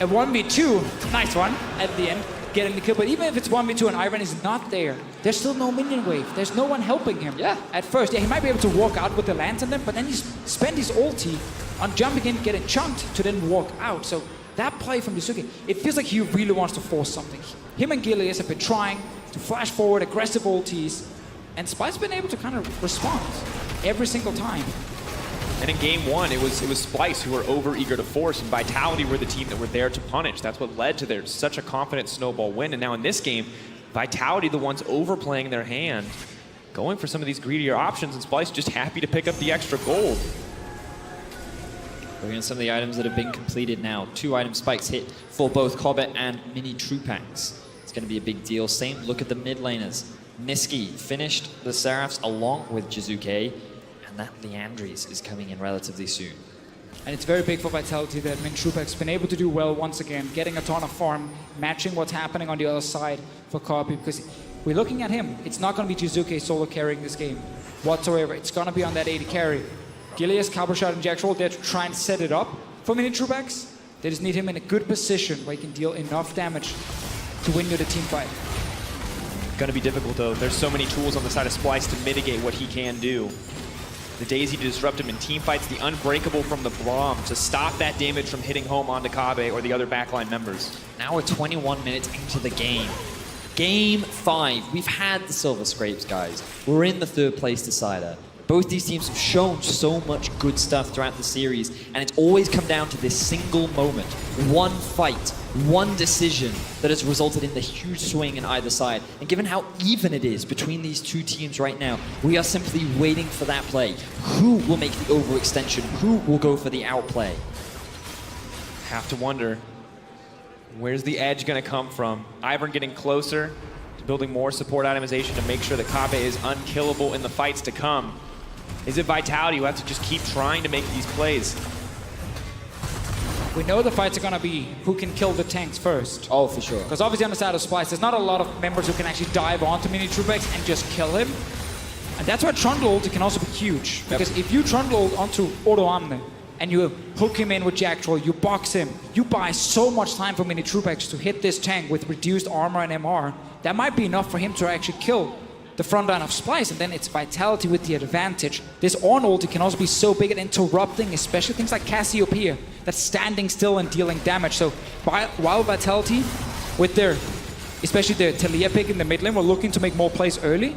a 1v2, nice one at the end, getting the kill, but even if it's 1v2 and Ivern is not there, there's still no minion wave. There's no one helping him. Yeah. At first, yeah, he might be able to walk out with the lantern then, but then he's spent his ulti on jumping in, getting chunked to then walk out. So that play from Jizuke, it feels like he really wants to force something. Him and Gilius have been trying to flash forward aggressive ultis, and Splyce has been able to kind of respond every single time. And in game 1, it was Splyce who were over-eager to force, and Vitality were the team that were there to punish. That's what led to their such a confident snowball win. And now in this game, Vitality, the ones overplaying their hand, going for some of these greedier options, and Splyce just happy to pick up the extra gold. Looking at some of the items that have been completed now. 2 item spikes hit for both Cobbett and Mini Trupax. It's going to be a big deal. Same look at the mid laners. Niski finished the Seraphs along with Jizuke. And And that Leandries is coming in relatively soon. And it's very big for Vitality that Mintrupak's been able to do well once again, getting a ton of farm, matching what's happening on the other side for Copy, because we're looking at him. It's not going to be Jizuke solo carrying this game whatsoever. It's going to be on that AD carry. Gilius, Caboshot, and Jaxroll there to try and set it up for Mintrupaks. They just need him in a good position where he can deal enough damage to win you the team fight. Gonna be difficult though. There's so many tools on the side of Splyce to mitigate what he can do. The Daisy to disrupt him in team fights, the Unbreakable from the Braum to stop that damage from hitting home onto Kabe or the other backline members. Now we're 21 minutes into the game. Game 5. We've had the Silver Scrapes, guys. We're in the third place decider. Both these teams have shown so much good stuff throughout the series, and it's always come down to this single moment, one fight, one decision that has resulted in the huge swing in either side. And given how even it is between these two teams right now, we are simply waiting for that play. Who will make the overextension? Who will go for the outplay? Have to wonder, where's the edge gonna come from? Ivern getting closer to building more support itemization to make sure that Kabe is unkillable in the fights to come. Is it Vitality who have to just keep trying to make these plays? We know the fights are going to be who can kill the tanks first. Oh, for sure. Because obviously on the side of Splyce, there's not a lot of members who can actually dive onto Mintrupaks and just kill him. And that's why Trundle ult can also be huge. Because if you Trundle ult onto Odoamne and you hook him in with Jacktroll, you box him, you buy so much time for Mintrupaks to hit this tank with reduced armor and MR. That might be enough for him to actually kill the front line of Splyce, and then it's Vitality with the advantage. This Ornn ulti can also be so big at interrupting, especially things like Cassiopeia, that's standing still and dealing damage. So while Vitality, with their, especially their Talia pick in the mid lane, were looking to make more plays early,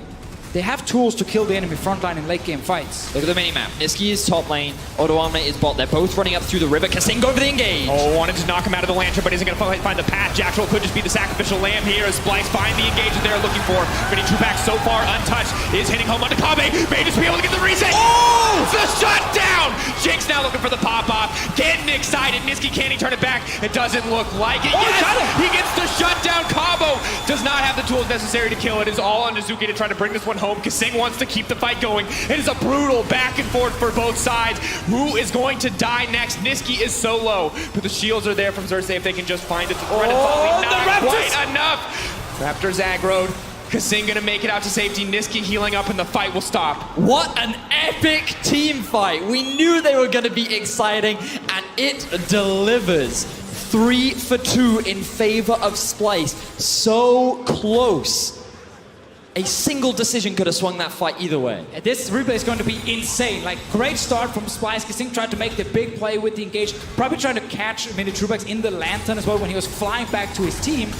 they have tools to kill the enemy front line in late game fights. Look at the minimap. Niski is top lane, Odoamne is bot. They're both running up through the river. Kasing go for the engage. Oh, wanted to knock him out of the lantern, but isn't going to find the path. Jacktroll could just be the sacrificial lamb here as Splyce find the engage that they're looking for. Mintrupaks so far untouched, is hitting home onto Kabe. May just be able to get the reset. Oh! The shutdown! Jinx now looking for the pop-off. Getting excited. Niski, can he turn it back? It doesn't look like it. Oh, Yes! He gets the shutdown. Cabo does not have the tools necessary to kill it. It is all on Nizuki to try to bring this one home. Kasing wants to keep the fight going. It is a brutal back and forth for both sides. Who is going to die next? Niski is so low, but the shields are there from Xerxes if they can just find it. Not quite enough. Raptors aggroed. Kasing gonna make it out to safety. Niski healing up and the fight will stop. What an epic team fight. We knew they were going to be exciting, and it delivers. 3 for 2 in favor of Splyce. So close. A single decision could have swung that fight either way. This replay is going to be insane. Like, great start from Splyce. Kasing tried to make the big play with the engage. Probably trying to catch Mintrupaks in the lantern as well when he was flying back to his team.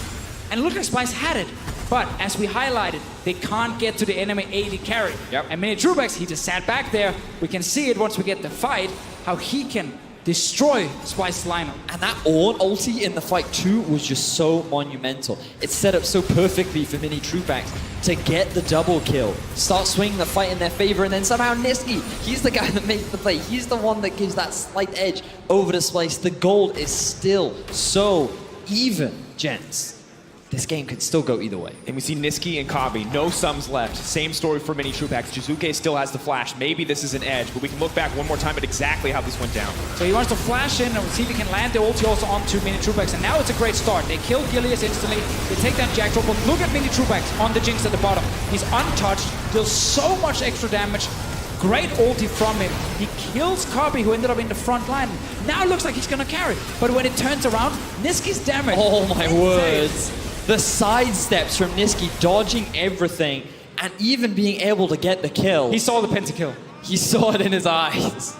And it looked like Splyce had it. But as we highlighted, they can't get to the enemy AD carry. Yep. And Mintrupaks, he just sat back there. We can see it once we get the fight, how he can destroy Splyce's lineup. And that Ornn ulti in the fight too was just so monumental. It set up so perfectly for Mintrupaks to get the double kill, start swinging the fight in their favor, and then somehow Niski, he's the guy that makes the play. He's the one that gives that slight edge over to Splyce. The gold is still so even, gents. This game could still go either way. And we see Niski and Kabe, no sums left. Same story for Mintrupaks. Jizuke still has the flash. Maybe this is an edge, but we can look back one more time at exactly how this went down. So he wants to flash in and see if he can land the ulti also onto Mintrupaks. And now it's a great start. They kill Gilius instantly. They take down Jacktroll, but look at Mintrupaks on the Jinx at the bottom. He's untouched, deals so much extra damage. Great ulti from him. He kills Kabe, who ended up in the front line. Now it looks like he's gonna carry. But when it turns around, Niski's damage. Oh my words. The sidesteps from Niski, dodging everything, and even being able to get the kill. He saw the pentakill. He saw it in his eyes.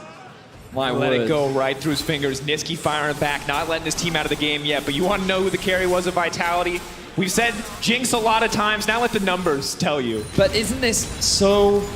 My Let word. it go right through his fingers. Niski firing back, not letting his team out of the game yet. But you want to know who the carry was of Vitality? We've said Jinx a lot of times. Now let the numbers tell you. But isn't this so...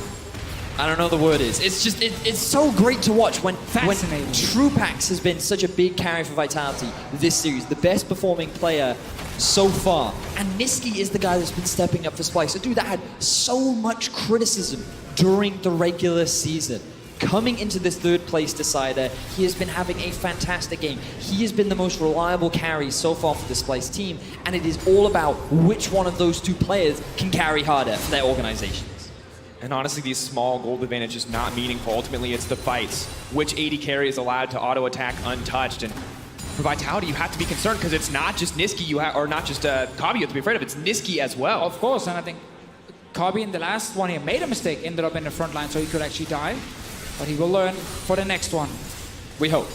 I don't know the word is. It's just, it's so great to watch when Fascinating. Trupax has been such a big carry for Vitality this series. The best performing player so far. And Niski is the guy that's been stepping up for Splyce. A dude that had so much criticism during the regular season. Coming into this third place decider, he has been having a fantastic game. He has been the most reliable carry so far for the Splyce team, and it is all about which one of those two players can carry harder for their organizations. And honestly, these small gold advantages not meaningful. Ultimately, it's the fights. Which AD carry is allowed to auto-attack untouched? And for Vitality, you have to be concerned because it's not just Niski or not just Kabi you have to be afraid of. It's Niski as well. Of course, and I think Kabi in the last one here made a mistake, ended up in the front line, so he could actually die. But he will learn for the next one. We hope.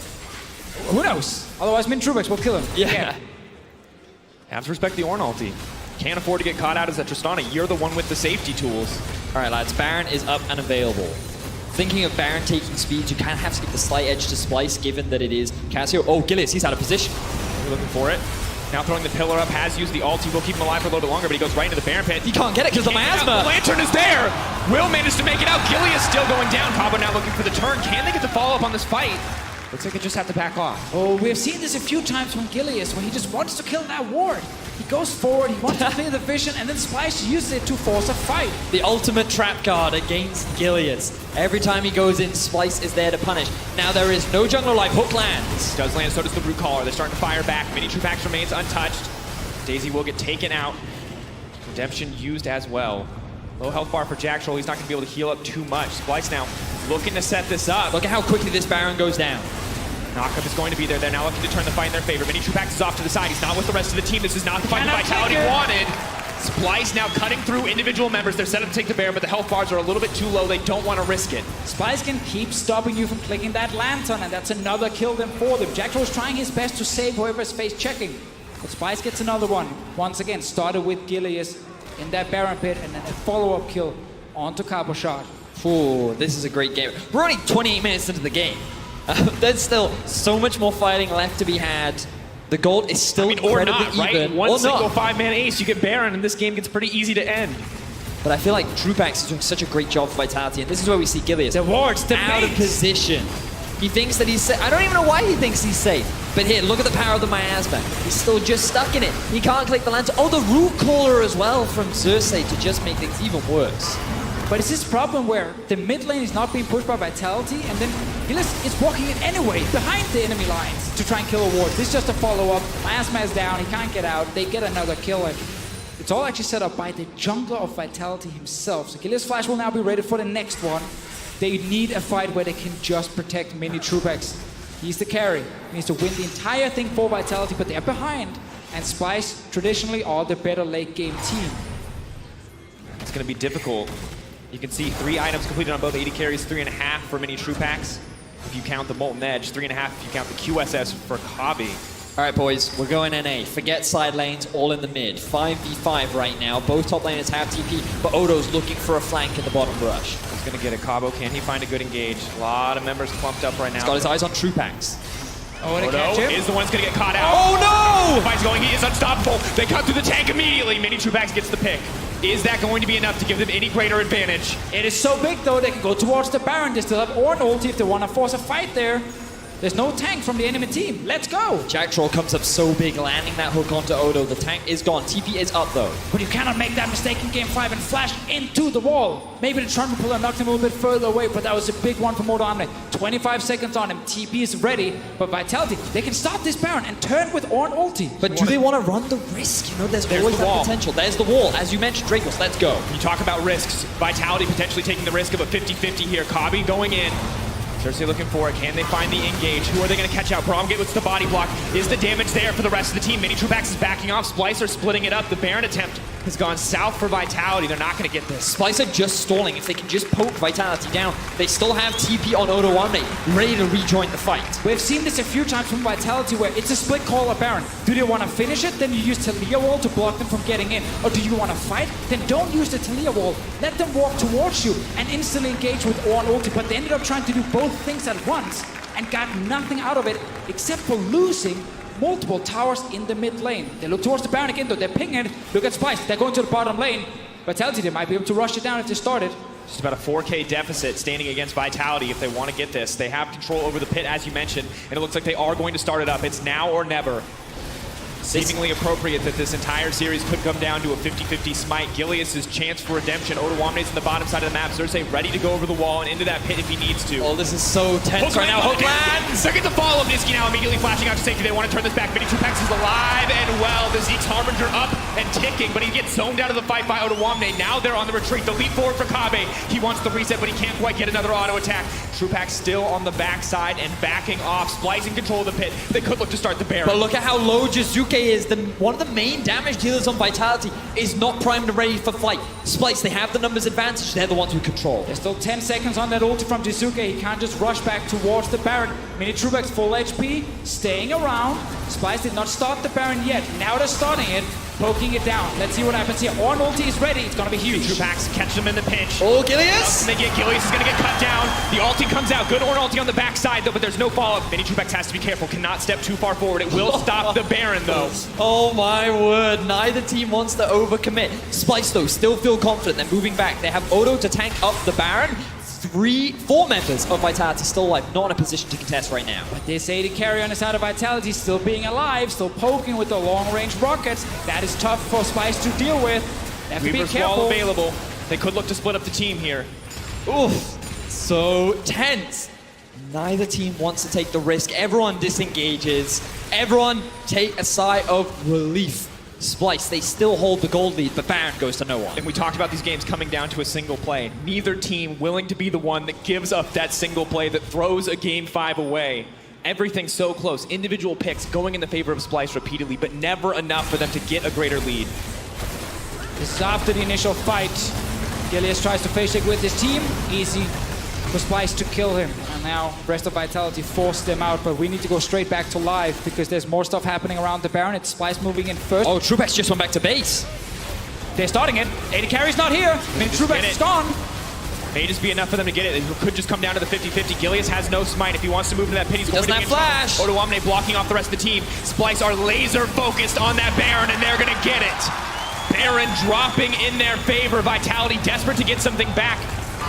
Who knows? Otherwise, Min Trubex will kill him. Yeah. Have to respect the Ornn ulti. Can't afford to get caught out as a Tristana. You're the one with the safety tools. All right, lads, Baron is up and available. Thinking of Baron taking speed, you kind of have to give the slight edge to Splyce, given that it is Cassio. Oh, Gilius, he's out of position. You're looking for it. Now throwing the pillar up, has used the ulti, will keep him alive for a little bit longer, but he goes right into the Baron pit. He can't get it because the miasma. The Lantern is there! Will manage to make it out. Gilius still going down. Kabo now looking for the turn. Can they get the follow-up on this fight? Looks like they just have to back off. Oh, we've seen this a few times from Gilius, when he just wants to kill that ward. He goes forward, he wants to clear the vision, and then Splyce uses it to force a fight. The ultimate trap card against Gilius. Every time he goes in, Splyce is there to punish. Now there is no jungler like Hook lands. Does land, so does the Root Caller. They're starting to fire back. Mini Trupax remains untouched. Daisy will get taken out. Redemption used as well. Low health bar for Jack Troll. He's not going to be able to heal up too much. Splyce now looking to set this up. Look at how quickly this Baron goes down. Knockup is going to be there. They're now looking to turn the fight in their favor. Mini Trupax is off to the side. He's not with the rest of the team. This is not the fight that Vitality wanted. Splyce now cutting through individual members. They're set up to take the Baron, but the health bars are a little bit too low. They don't want to risk it. Splyce can keep stopping you from clicking that Lantern, and that's another kill then for them. Jack Troll's trying his best to save whoever's face checking. But Splyce gets another one. Once again, started with Gilius in that Baron pit, and then a follow-up kill onto Cabo Shot. Ooh, this is a great game. We're only 28 minutes into the game. There's still so much more fighting left to be had. The gold is still or incredibly not, right? even. One or single not. five-man ace, you get Baron, and this game gets pretty easy to end. But I feel like Trupax is doing such a great job for Vitality, and this is where we see Gilius The wards, the out of bait. position. He thinks that he's safe. I don't even know why he thinks he's safe. But here, look at the power of the miasma. He's still just stuck in it. He can't click the lantern. Oh, the Root Caller as well from Cersei to just make things even worse. But it's this problem where the mid lane is not being pushed by Vitality, and then Gilius is walking in anyway behind the enemy lines to try and kill a ward. This is just a follow-up. Miasma is down, he can't get out. They get another kill, and it's all actually set up by the jungler of Vitality himself. So Gilius Flash will now be ready for the next one. They need a fight where they can just protect Mini Trupax. He's the carry. He needs to win the entire thing for Vitality, but they're behind. And Splyce traditionally are the better late game team. It's going to be difficult. You can see 3 items completed on both AD carries, 3.5 for Mini Trupax. If you count the Molten Edge, 3.5 if you count the QSS for Kabi. All right, boys, we're going NA. Forget side lanes, all in the mid. 5v5 right now. Both top laners have TP, but Odo's looking for a flank in the bottom brush. He's going to get a Cabo. Can he find a good engage? A lot of members clumped up right now. He's got his eyes on Trupax. Oh, and Odo is the one that's going to get caught out. Oh, no! The fight's going. He is unstoppable. They cut through the tank immediately. Mini Trupax gets the pick. Is that going to be enough to give them any greater advantage? It is so big though, they can go towards the Baron. They still have Ornn ulti if they want to force a fight there. There's no tank from the enemy team. Let's go! Jack Troll comes up so big, landing that hook onto Odo. The tank is gone. TP is up though. But you cannot make that mistake in Game 5 and flash into the wall. Maybe the Trundle Puller knocked him a little bit further away, but that was a big one from Odo Amne. 25 seconds on him. TP is ready, but Vitality, they can stop this Baron and turn with Ornn ulti. But do they want to run the risk? You know, there's always the that wall. potential. There's the wall. As you mentioned, Dracos, let's go. You talk about risks. Vitality potentially taking the risk of a 50-50 here. Kabi going in. Cersei looking for it. Can they find the engage? Who are they going to catch out? Bromgate with the body block. Is the damage there for the rest of the team? Mini Trupax is backing off. Splyce are splitting it up. The Baron attempt has gone south for Vitality. They're not going to get this. Splyce are just stalling. If they can just poke Vitality down, they still have TP on Odo Amne, ready to rejoin the fight. We've seen this a few times from Vitality where it's a split call of Baron. Do they want to finish it? Then you use Talia Wall to block them from getting in. Or do you want to fight? Then don't use the Talia Wall. Let them walk towards you and instantly engage with Ornn ulti. But they ended up trying to do both things at once and got nothing out of it except for losing multiple towers in the mid lane. They look towards the Baron again though. They're pinging it. Look at Splyce. They're going to the bottom lane. Vitality, they might be able to rush it down if they started. Just about a 4K deficit standing against Vitality if they want to get this. They have control over the pit, as you mentioned, and it looks like they are going to start it up. It's now or never. Seemingly appropriate that this entire series could come down to a 50-50 smite. Gilius' chance for redemption. Odoamne's on the bottom side of the map. Xerxes ready to go over the wall and into that pit if he needs to. Oh, this is so tense right now. Hook lands! Look at the follow-up. Niski now immediately flashing out to safety. They want to turn this back. VIT is alive and well. The Zeke's Harbinger up and ticking, but he gets zoned out of the fight by Odoamne. Now they're on the retreat. The lead forward for Kabe. He wants the reset, but he can't quite get another auto attack. Trupac still on the backside and backing off. Splyce in control of the pit. They could look to start the Baron. But look at how low Jizuke is. One of the main damage dealers on Vitality is not primed and ready for fight. Splyce, they have the numbers advantage. They're the ones who control. There's still 10 seconds on that ulti from Jizuke. He can't just rush back towards the Baron. Mini Trubak's full HP, staying around. Splyce did not start the Baron yet. Now they're starting it, poking it down. Let's see what happens here. Ornn ulti is ready. It's gonna be huge. Trupac catch them in the pinch. Oh, Gilius! And they get Gilius is gonna get cut down. The ulti comes out. Good Ornn ulti on the backside though, but there's no follow-up. Mini Trupac has to be careful. Cannot step too far forward. It will stop the Baron though. Oh my word, neither team wants to overcommit. Splyce though still feel confident. They're moving back. They have Odo to tank up the Baron. 4 members of Vitality still alive, not in a position to contest right now. But this AD carry on the side of Vitality still being alive, still poking with the long-range rockets. That is tough for Splyce to deal with. They have to be Weaver's careful. Wall available. They could look to split up the team here. Oof, so tense. Neither team wants to take the risk. Everyone disengages. Everyone take a sigh of relief. Splyce, they still hold the gold lead, but Baron goes to no one. And we talked about these games coming down to a single play. Neither team willing to be the one that gives up that single play that throws a game 5 away. Everything's so close. Individual picks going in the favor of Splyce repeatedly, but never enough for them to get a greater lead. This is after the initial fight. Gilius tries to face check with his team. Easy for Splyce to kill him. And now rest of Vitality forced them out, but we need to go straight back to live because there's more stuff happening around the Baron. It's Splyce moving in first. Oh, Trupac just went back to base. They're starting it. AD carry's not here. I mean, Trupac is gone. May just be enough for them to get it. It could just come down to the 50-50. Gilius has no smite. If he wants to move to that pit, he's going doesn't to have flash. Odoamne blocking off the rest of the team. Splyce are laser focused on that Baron, and they're going to get it. Baron dropping in their favor. Vitality desperate to get something back.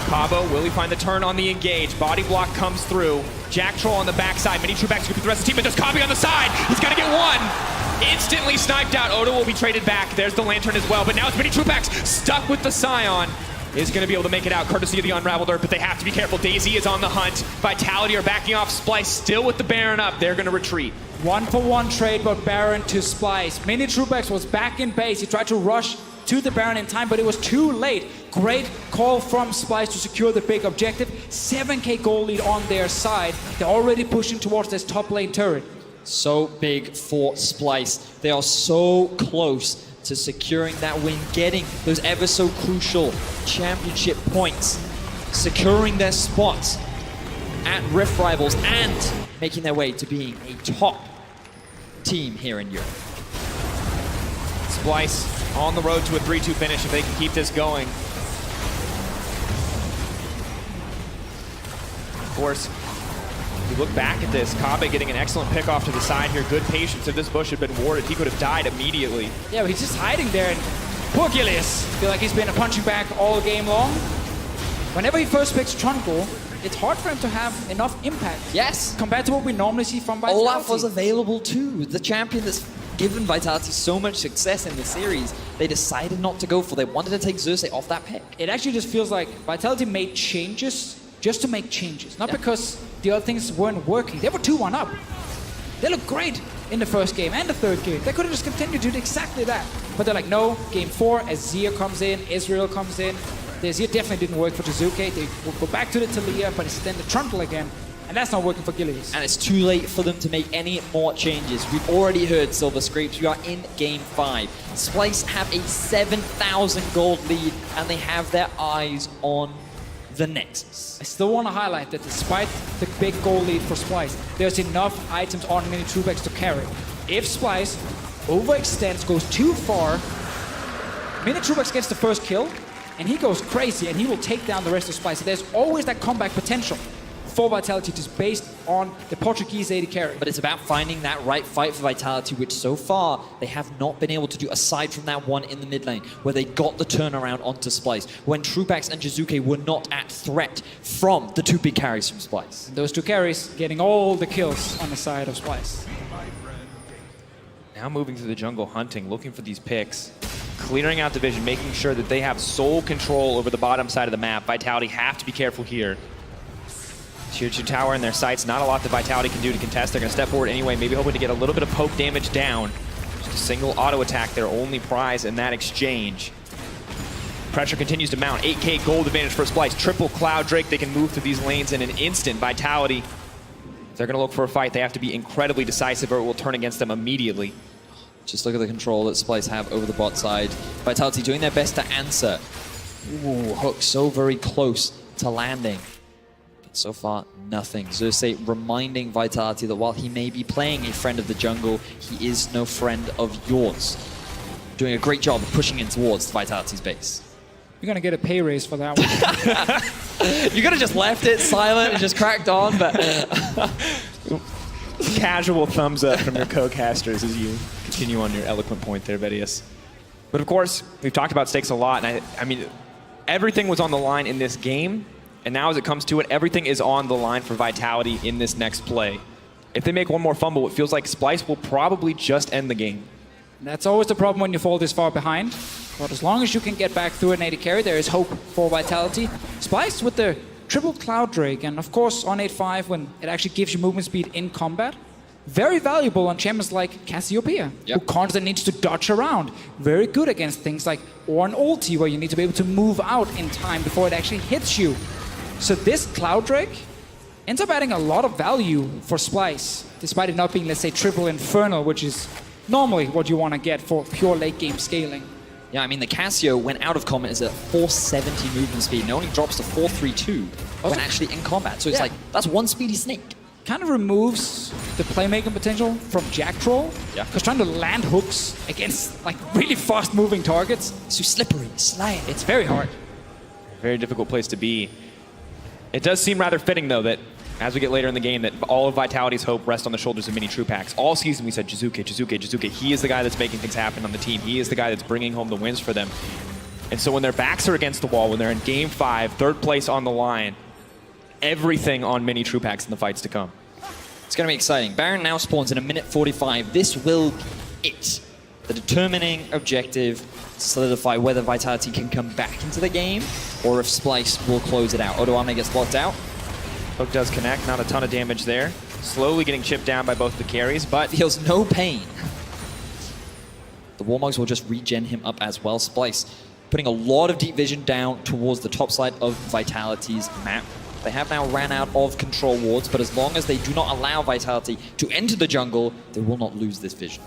Cabo, will he find the turn on the engage? Body block comes through. Jack Troll on the backside. Mini Trupac scooping the rest of the team, but there's Kabe on the side. He's got to get one. Instantly sniped out. Odo will be traded back. There's the Lantern as well, but now it's Mini Trupac stuck with the Scion. Is going to be able to make it out courtesy of the Unraveled Earth, but they have to be careful. Daisy is on the hunt. Vitality are backing off. Splyce still with the Baron up. They're going to retreat. 1-for-1 trade, but Baron to Splyce. Mini Trupac was back in base. He tried to rush to the Baron in time, but it was too late. Great call from Splyce to secure the big objective. 7k gold lead on their side. They're already pushing towards this top lane turret. So big for Splyce. They are so close to securing that win, getting those ever so crucial championship points, securing their spots at Rift Rivals, and making their way to being a top team here in Europe. Splyce on the road to a 3-2 finish if they can keep this going. Of course, if you look back at this, Kabe getting an excellent pick off to the side here. Good patience. If this bush had been warded, he could have died immediately. Yeah, but he's just hiding there, and poor Gilius. I feel like he's been a punching bag all game long. Whenever he first picks Trundle, it's hard for him to have enough impact. Yes. Compared to what we normally see from Vitality. Olaf was available too, the champion that's given Vitality so much success in the series. They decided not to go for. They wanted to take Xerxes off that pick. It actually just feels like Vitality made changes just to make changes, not because the other things weren't working. They were 2-1 up. They looked great in the first game and the third game. They could have just continued to do exactly that. But they're like, no, game 4, Azir comes in, Israel comes in. The Azir definitely didn't work for Jizuke. They will go back to the Talia, but it's then the Trundle again. And that's not working for Gilius. And it's too late for them to make any more changes. We've already heard Silver Scrapes. We are in game 5. Splyce have a 7,000 gold lead, and they have their eyes on the Nexus. I still want to highlight that despite the big goal lead for Splyce, there's enough items on Mini Trupac to carry. If Splyce overextends, goes too far, Mini Trupac gets the first kill, and he goes crazy, and he will take down the rest of Splyce. So there's always that comeback potential for Vitality, just based on the Portuguese AD carry. But it's about finding that right fight for Vitality, which so far they have not been able to do, aside from that one in the mid lane, where they got the turnaround onto Splyce, when Trupac and Jizuke were not at threat from the 2 big carries from Splyce. Those 2 carries getting all the kills on the side of Splyce. Now moving through the jungle, hunting, looking for these picks, clearing out the vision, making sure that they have sole control over the bottom side of the map. Vitality have to be careful here. Tier 2 tower in their sights, not a lot that Vitality can do to contest. They're going to step forward anyway, maybe hoping to get a little bit of poke damage down. Just a single auto attack, their only prize in that exchange. Pressure continues to mount. 8K gold advantage for Splyce. Triple Cloud Drake. They can move through these lanes in an instant. Vitality, if they're going to look for a fight, they have to be incredibly decisive or it will turn against them immediately. Just look at the control that Splyce have over the bot side. Vitality doing their best to answer. Ooh, Hook so very close to landing. But so far, nothing. Xerxes reminding Vitality that while he may be playing a friend of the jungle, he is no friend of yours. Doing a great job of pushing in towards Vitality's base. You're going to get a pay raise for that one. You could have just left it silent and just cracked on, but... Casual thumbs up from your co-casters as you continue on your eloquent point there, Vitius. But of course, we've talked about stakes a lot, and I mean, everything was on the line in this game, and now as it comes to it, everything is on the line for Vitality in this next play. If they make one more fumble, it feels like Splyce will probably just end the game. That's always the problem when you fall this far behind. But as long as you can get back through an AD carry, there is hope for Vitality. Splyce with the triple Cloud Drake, and of course on 8-5 when it actually gives you movement speed in combat. Very valuable on champions like Cassiopeia, who constantly needs to dodge around. Very good against things like Ornn ulti, where you need to be able to move out in time before it actually hits you. So this Cloud Drake ends up adding a lot of value for Splyce, despite it not being, let's say, triple Infernal, which is normally what you want to get for pure late game scaling. Yeah, I mean, the Cassio, when out of combat, is at 470 movement speed, and it only drops to 432 when actually in combat. So it's like, that's one speedy snake. Kind of removes the playmaking potential from Jack Troll. Yeah. Because trying to land hooks against like really fast moving targets, It's too slippery, slide. it's very hard. Very difficult place to be. It does seem rather fitting, though, that as we get later in the game, that all of Vitality's hope rests on the shoulders of Mini Trupax. All season we said, Jizuke. He is the guy that's making things happen on the team. He is the guy that's bringing home the wins for them. And so when their backs are against the wall, when they're in Game 5, third place on the line, everything on Mini Trupax in the fights to come. It's going to be exciting. Baron now spawns in a minute 45. This will be it. The determining objective to solidify whether Vitality can come back into the game or if Splyce will close it out. Odoamne gets blocked out. Hook does connect, not a ton of damage there. Slowly getting chipped down by both the carries, but Feels no pain. The Warmugs will just regen him up as well. Splyce putting a lot of deep vision down towards the top side of Vitality's map. They have now ran out of control wards, but as long as they do not allow Vitality to enter the jungle, they will not lose this vision.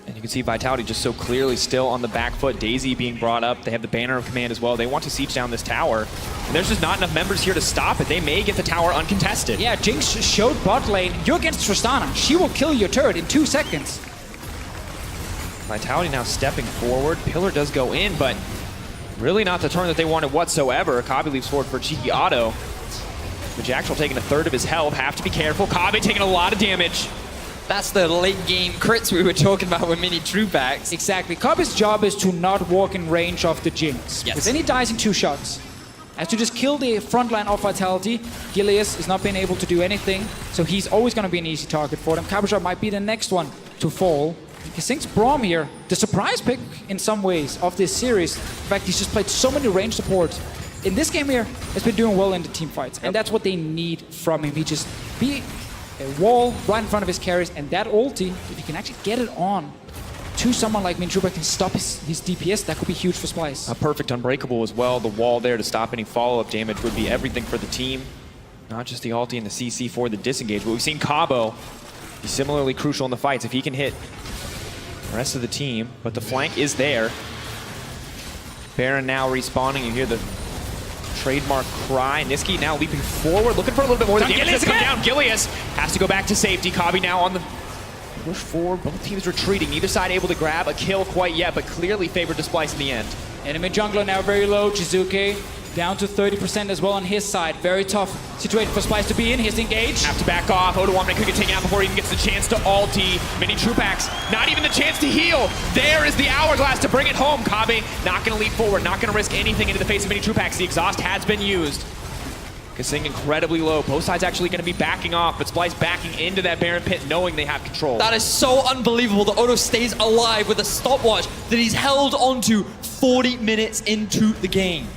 and you can see Vitality just so clearly still on the back foot. Daisy being brought up. They have the banner of command as well. They want to siege down this tower. And there's just not enough members here to stop it. They may get the tower uncontested. Yeah, Jinx showed bot lane. You're against Tristana. She will kill your turret in 2 seconds. Vitality now stepping forward. Pillar does go in, but really not the turn that they wanted whatsoever. Kabi leaps forward for a cheeky auto. But Jackal taking a third of his health. Have to be careful. Kabi taking a lot of damage. That's the late game crits we were talking about with mini Trupax. Exactly. Kabi's job is to not walk in range of the Jinx. Yes. Because then he dies in 2 shots. Has to just kill the front line of Vitality. Gilius is not being able to do anything, so he's always going to be an easy target for them. Cabochard might be the next one to fall. He thinks Braum here, the surprise pick in some ways of this series. In fact, he's just played so many range supports. In this game here, has been doing well in the team fights, and that's what they need from him. He just be a wall right in front of his carries, and that ulti, if he can actually get it on to someone like Mintruba, can stop his DPS, that could be huge for Splyce. A perfect unbreakable as well. The wall there to stop any follow-up damage would be everything for the team. Not just the ulti and the CC for the disengage, but we've seen Cabo be similarly crucial in the fights. If he can hit the rest of the team, but the flank is there. Baron now respawning. You hear the trademark cry. Niski now leaping forward, looking for a little bit more. The damage has come down. Gilius has to go back to safety. Kabi now on the push forward. Both teams retreating. Neither side able to grab a kill quite yet, but clearly favored to Splyce in the end. Enemy jungler now very low. Jizuke down to 30% as well on his side. Very tough situation for Splyce to be in. He's engaged. Have to back off. Odoamne could get taken out before he even gets the chance to ulti. Mini Trupax, not even the chance to heal. There is the hourglass to bring it home. Kabe not going to leap forward, not going to risk anything into the face of Mini Trupax. The exhaust has been used. Kasing incredibly low. Both sides actually going to be backing off, but Splyce backing into that Baron pit knowing they have control. That is so unbelievable that Odo stays alive with a stopwatch that he's held onto 40 minutes into the game.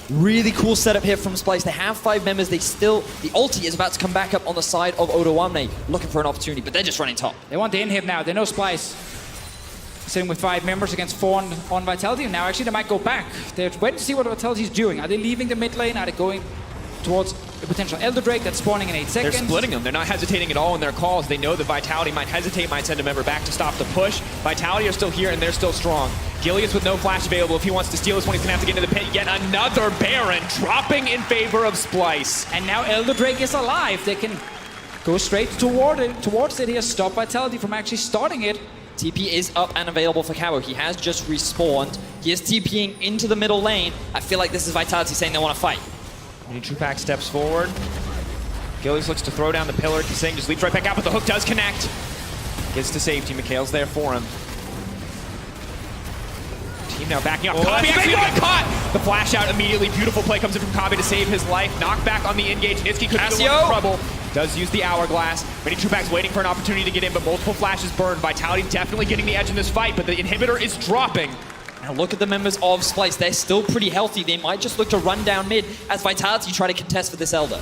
Really cool setup here from Splyce. They have 5 members. The ulti is about to come back up on the side of Odo Wamne, looking for an opportunity, but they're just running top. They want the inhib now. They know Splyce sitting with 5 members against 4 on Vitality. Now actually they might go back. They're waiting to see what Vitality's doing. Are they leaving the mid lane? Are they going towards a potential Elder Drake that's spawning in 8 seconds? They're splitting them. They're not hesitating at all in their calls. They know that Vitality might hesitate, might send a member back to stop the push. Vitality are still here and they're still strong. Gilius with no flash available. If he wants to steal this one, he's gonna have to get into the pit. Yet another Baron dropping in favor of Splyce. And now Elder Drake is alive. They can go straight towards it here, stop Vitality from actually starting it. TP is up and available for Cabo. He has just respawned. He is TPing into the middle lane. I feel like this is Vitality saying they want to fight. Truepack steps forward. Gilius looks to throw down the pillar. Kasing just leaps right back out, but the hook does connect. Gets to safety. Mikhail's there for him. Team now backing up. Kabi actually got caught! The flash out immediately. Beautiful play comes in from Kabi to save his life. Knockback on the engage. Niski could be the one in trouble. Does use the hourglass. Many Truepack's waiting for an opportunity to get in, but multiple flashes burn. Vitality definitely getting the edge in this fight, but the inhibitor is dropping. Now look at the members of Splyce. They're still pretty healthy. They might just look to run down mid as Vitality try to contest for this Elder.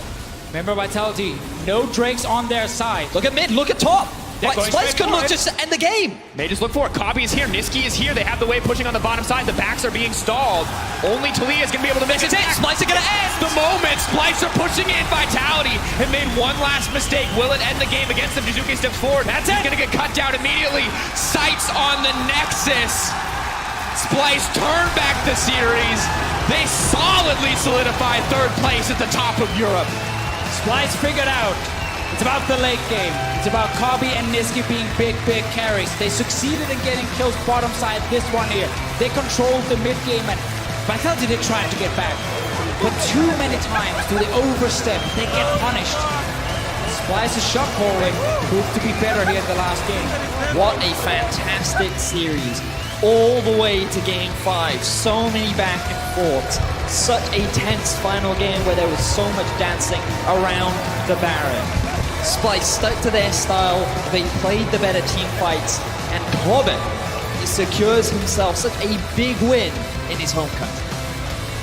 Remember Vitality, no Drakes on their side. Look at mid, look at top. Splyce could look just to end the game. They just look for it. Kabi is here, Niski is here. They have the wave pushing on the bottom side. The backs are being stalled. Only Talia is going to be able to make it. Splyce are going to end. The moment Splyce are pushing in. Vitality have made one last mistake. Will it end the game against them? Jizuke steps forward. That's it. He's going to get cut down immediately. Sights on the Nexus. Splyce turn back the series. They solidly solidify 3rd place at the top of Europe. Splyce figured out it's about the late game. It's about Kabi and Niski being big carries. They succeeded in getting kills bottom side this one here. They controlled the mid game and Vitality did try to get back. But too many times do they overstep, they get punished. Splyce's shot calling proved to be better here in the last game. What a fantastic series. All the way to game 5. So many back and forths. Such a tense final game where there was so much dancing around the Baron. Splyce stuck to their style. They played the better team fights. And Corbin secures himself such a big win in his home country.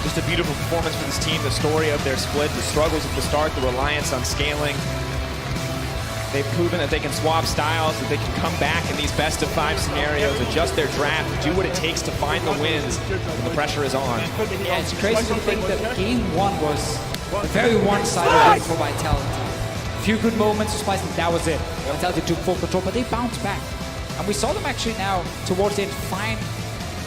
Just a beautiful performance for this team. The story of their split, the struggles at the start, the reliance on scaling. They've proven that they can swap styles, that they can come back in these best-of-5 scenarios, adjust their draft, do what it takes to find the wins when the pressure is on. Yeah, it's crazy to think that game 1 was a very one-sided win for Vitality. A few good moments for Splyce, and that was it. Vitality took full control, but they bounced back. And we saw them actually now, towards the end, find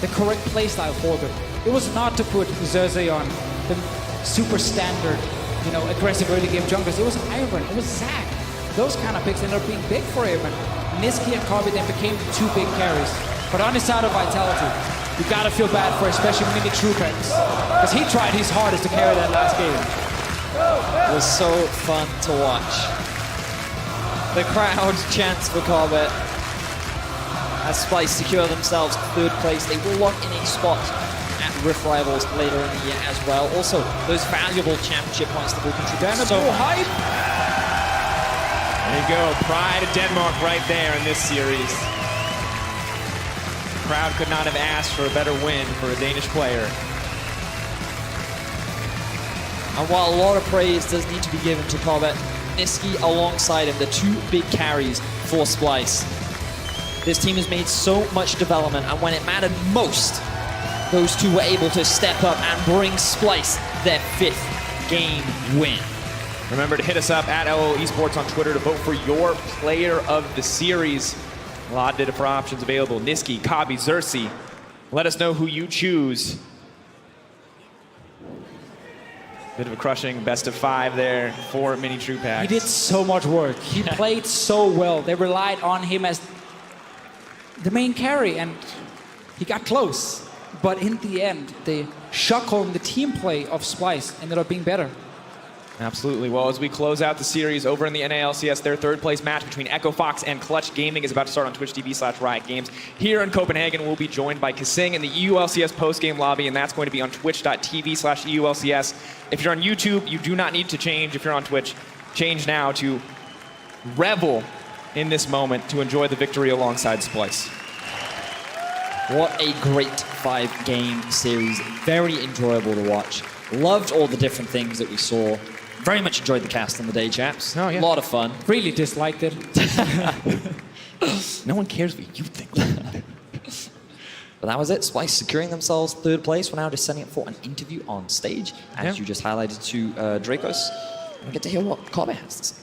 the correct playstyle for them. It was not to put Xerxes on the super standard, aggressive early game junglers. It was Iron, it was Zac. Those kind of picks ended up being big for him, and Niski and Kabi then became the 2 big carries. But on his side of Vitality, you gotta feel bad for especially Mini Truepax, because he tried his hardest to carry that last game. It was so fun to watch. The crowd chants for Corbett as Splyce secure themselves 3rd place. They will lock in a spot at Rift Rivals later in the year as well. Also, those valuable championship points that will contribute so much. There you go, pride of Denmark right there in this series. The crowd could not have asked for a better win for a Danish player. And while a lot of praise does need to be given to Corbett, Niski alongside him, the 2 big carries for Splyce. This team has made so much development, and when it mattered most, those 2 were able to step up and bring Splyce their 5th game win. Remember to hit us up at LO Esports on Twitter to vote for your player of the series. A lot of different options available. Niski, Kabi, Xerxes. Let us know who you choose. Bit of a crushing best-of-5 there for Mini Truepax. He did so much work. He played so well. They relied on him as the main carry, and he got close. But in the end, the shot call and the team play of Splyce ended up being better. Absolutely. Well, as we close out the series over in the NALCS, their third place match between Echo Fox and Clutch Gaming is about to start on Twitch TV/Riot Games. Here in Copenhagen, we'll be joined by Kasing in the EULCS post-game lobby, and that's going to be on twitch.tv/EULCS. If you're on YouTube, you do not need to change. If you're on Twitch, change now to revel in this moment to enjoy the victory alongside Splyce. What a great 5-game series. Very enjoyable to watch. Loved all the different things that we saw. Very much enjoyed the cast on the day, chaps. Oh, yeah. A lot of fun. Really disliked it. No one cares what you think. But that was it. Splyce securing themselves third place. We're now just setting up for an interview on stage, as you just highlighted to Dracos. We get to hear what Kobe has to say.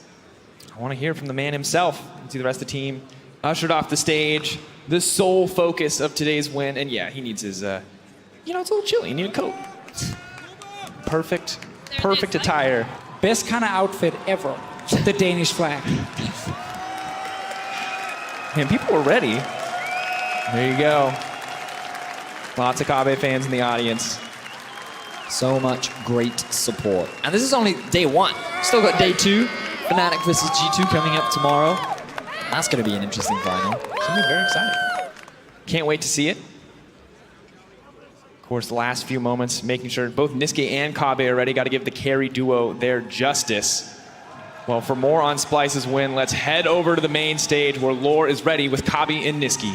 I want to hear from the man himself. See the rest of the team ushered off the stage. The sole focus of today's win. And yeah, he needs his, it's a little chilly. He needs a coat. Perfect attire. Best kind of outfit ever. The Danish flag. Man, people were ready. There you go. Lots of Kabe fans in the audience. So much great support. And this is only day 1. Still got day 2. Fnatic versus G2 coming up tomorrow. That's going to be an interesting final. It's going to be very exciting. Can't wait to see it. Of course, the last few moments, making sure both Niski and Kabe are ready. Got to give the carry duo their justice. Well, for more on Splyce's win, let's head over to the main stage where Lore is ready with Kabe and Niski.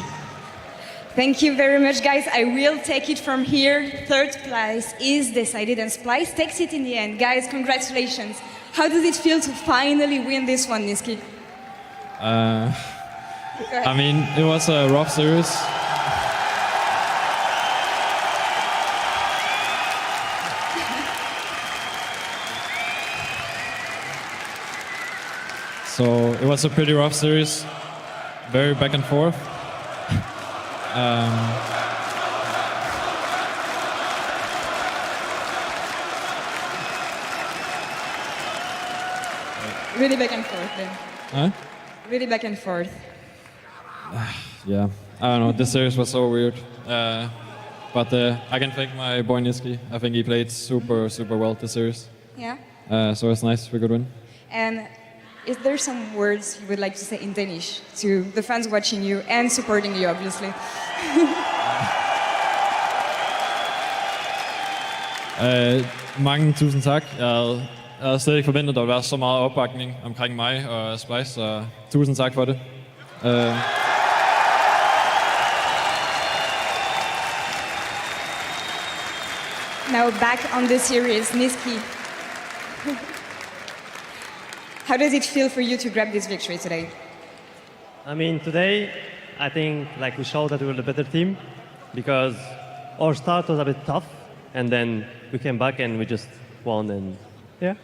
Thank you very much, guys. I will take it from here. Third place is decided, and Splyce takes it in the end. Guys, congratulations. How does it feel to finally win this one, Niski? I mean, it was a rough series. So it was a pretty rough series, very back and forth. Really back and forth, then. Huh? Really back and forth. Yeah, I don't know, this series was so weird. But I can thank my boy Niski. I think he played super well this series. Yeah? So it's nice, we could win. And is there some words you would like to say in Danish to the fans watching you and supporting you, obviously? Mange tusind tak. Jeg havde slet ikke forventet, at der ville være så meget opbakning omkring mig og Splyce, så tusind tak for det. Now back on the series, Niski. How does it feel for you to grab this victory today? I mean, today, I think like we showed that we were the better team because our start was a bit tough, and then we came back and we just won, and yeah.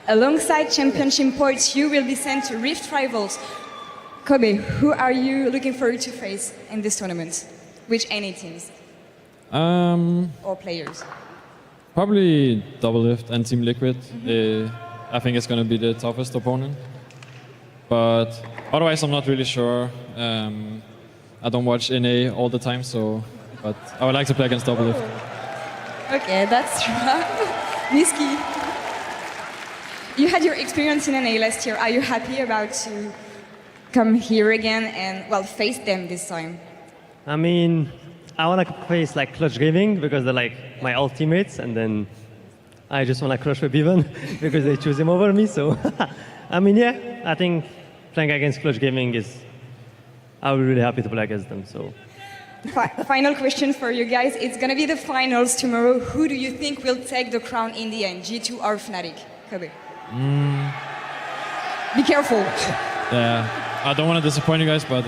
Alongside championship points, you will be sent to Rift Rivals. Kobe, who are you looking forward to face in this tournament? Which NA teams or players? Probably Double Lift and Team Liquid. I think it's going to be the toughest opponent. But otherwise, I'm not really sure. I don't watch NA all the time, but I would like to play against Double Lift. Okay, that's right. Niski, you had your experience in NA last year. Are you happy about to come here again and, well, face them this time? I mean, I want to face like Clutch Gaming because they're like my old teammates, and then I just want to crush with Bevan because they choose him over me. So, I mean, yeah, I think playing against Clutch Gaming I'll be really happy to play against them. So, Final question for you guys. It's going to be the finals tomorrow. Who do you think will take the crown in the end, G2 or Fnatic? Kobe. Be careful. Yeah, I don't want to disappoint you guys, but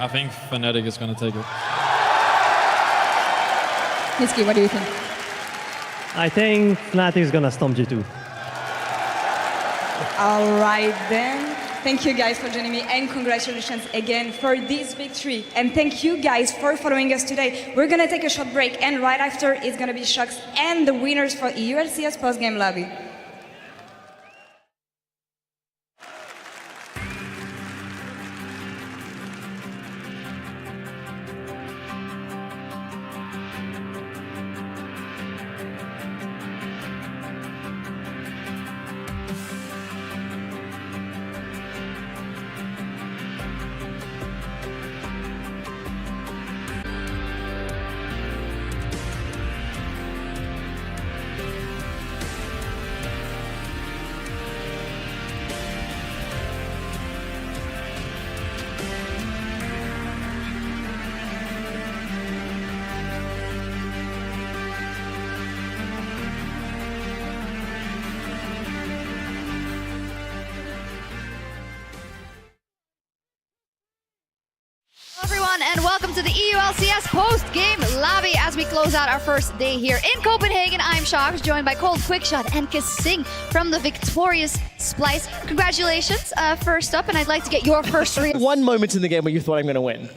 I think Fnatic is going to take it. Niski, what do you think? I think Fnatic is going to stomp G2. All right, then. Thank you guys for joining me, and congratulations again for this victory. And thank you guys for following us today. We're gonna take a short break, and right after it's gonna be Shocks and the winners for EULCS post-game lobby. welcome to the EU LCS post-game lobby as we close out our first day here in Copenhagen. I'm Shox, joined by Cold, Quickshot, and Kasing from the victorious Splyce. Congratulations, first up, and I'd like to get your first reaction. One moment in the game where you thought I'm going to win.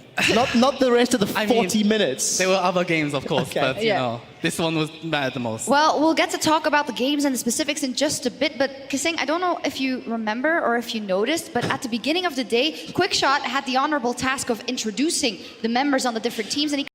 Not the rest of the 40 minutes. There were other games, of course, Okay. but you Yeah. know, this one was bad the most. Well, we'll get to talk about the games and the specifics in just a bit, but Kasing, I don't know if you remember or if you noticed, but at the beginning of the day, Quickshot had the honorable task of introducing the members on the different teams, and he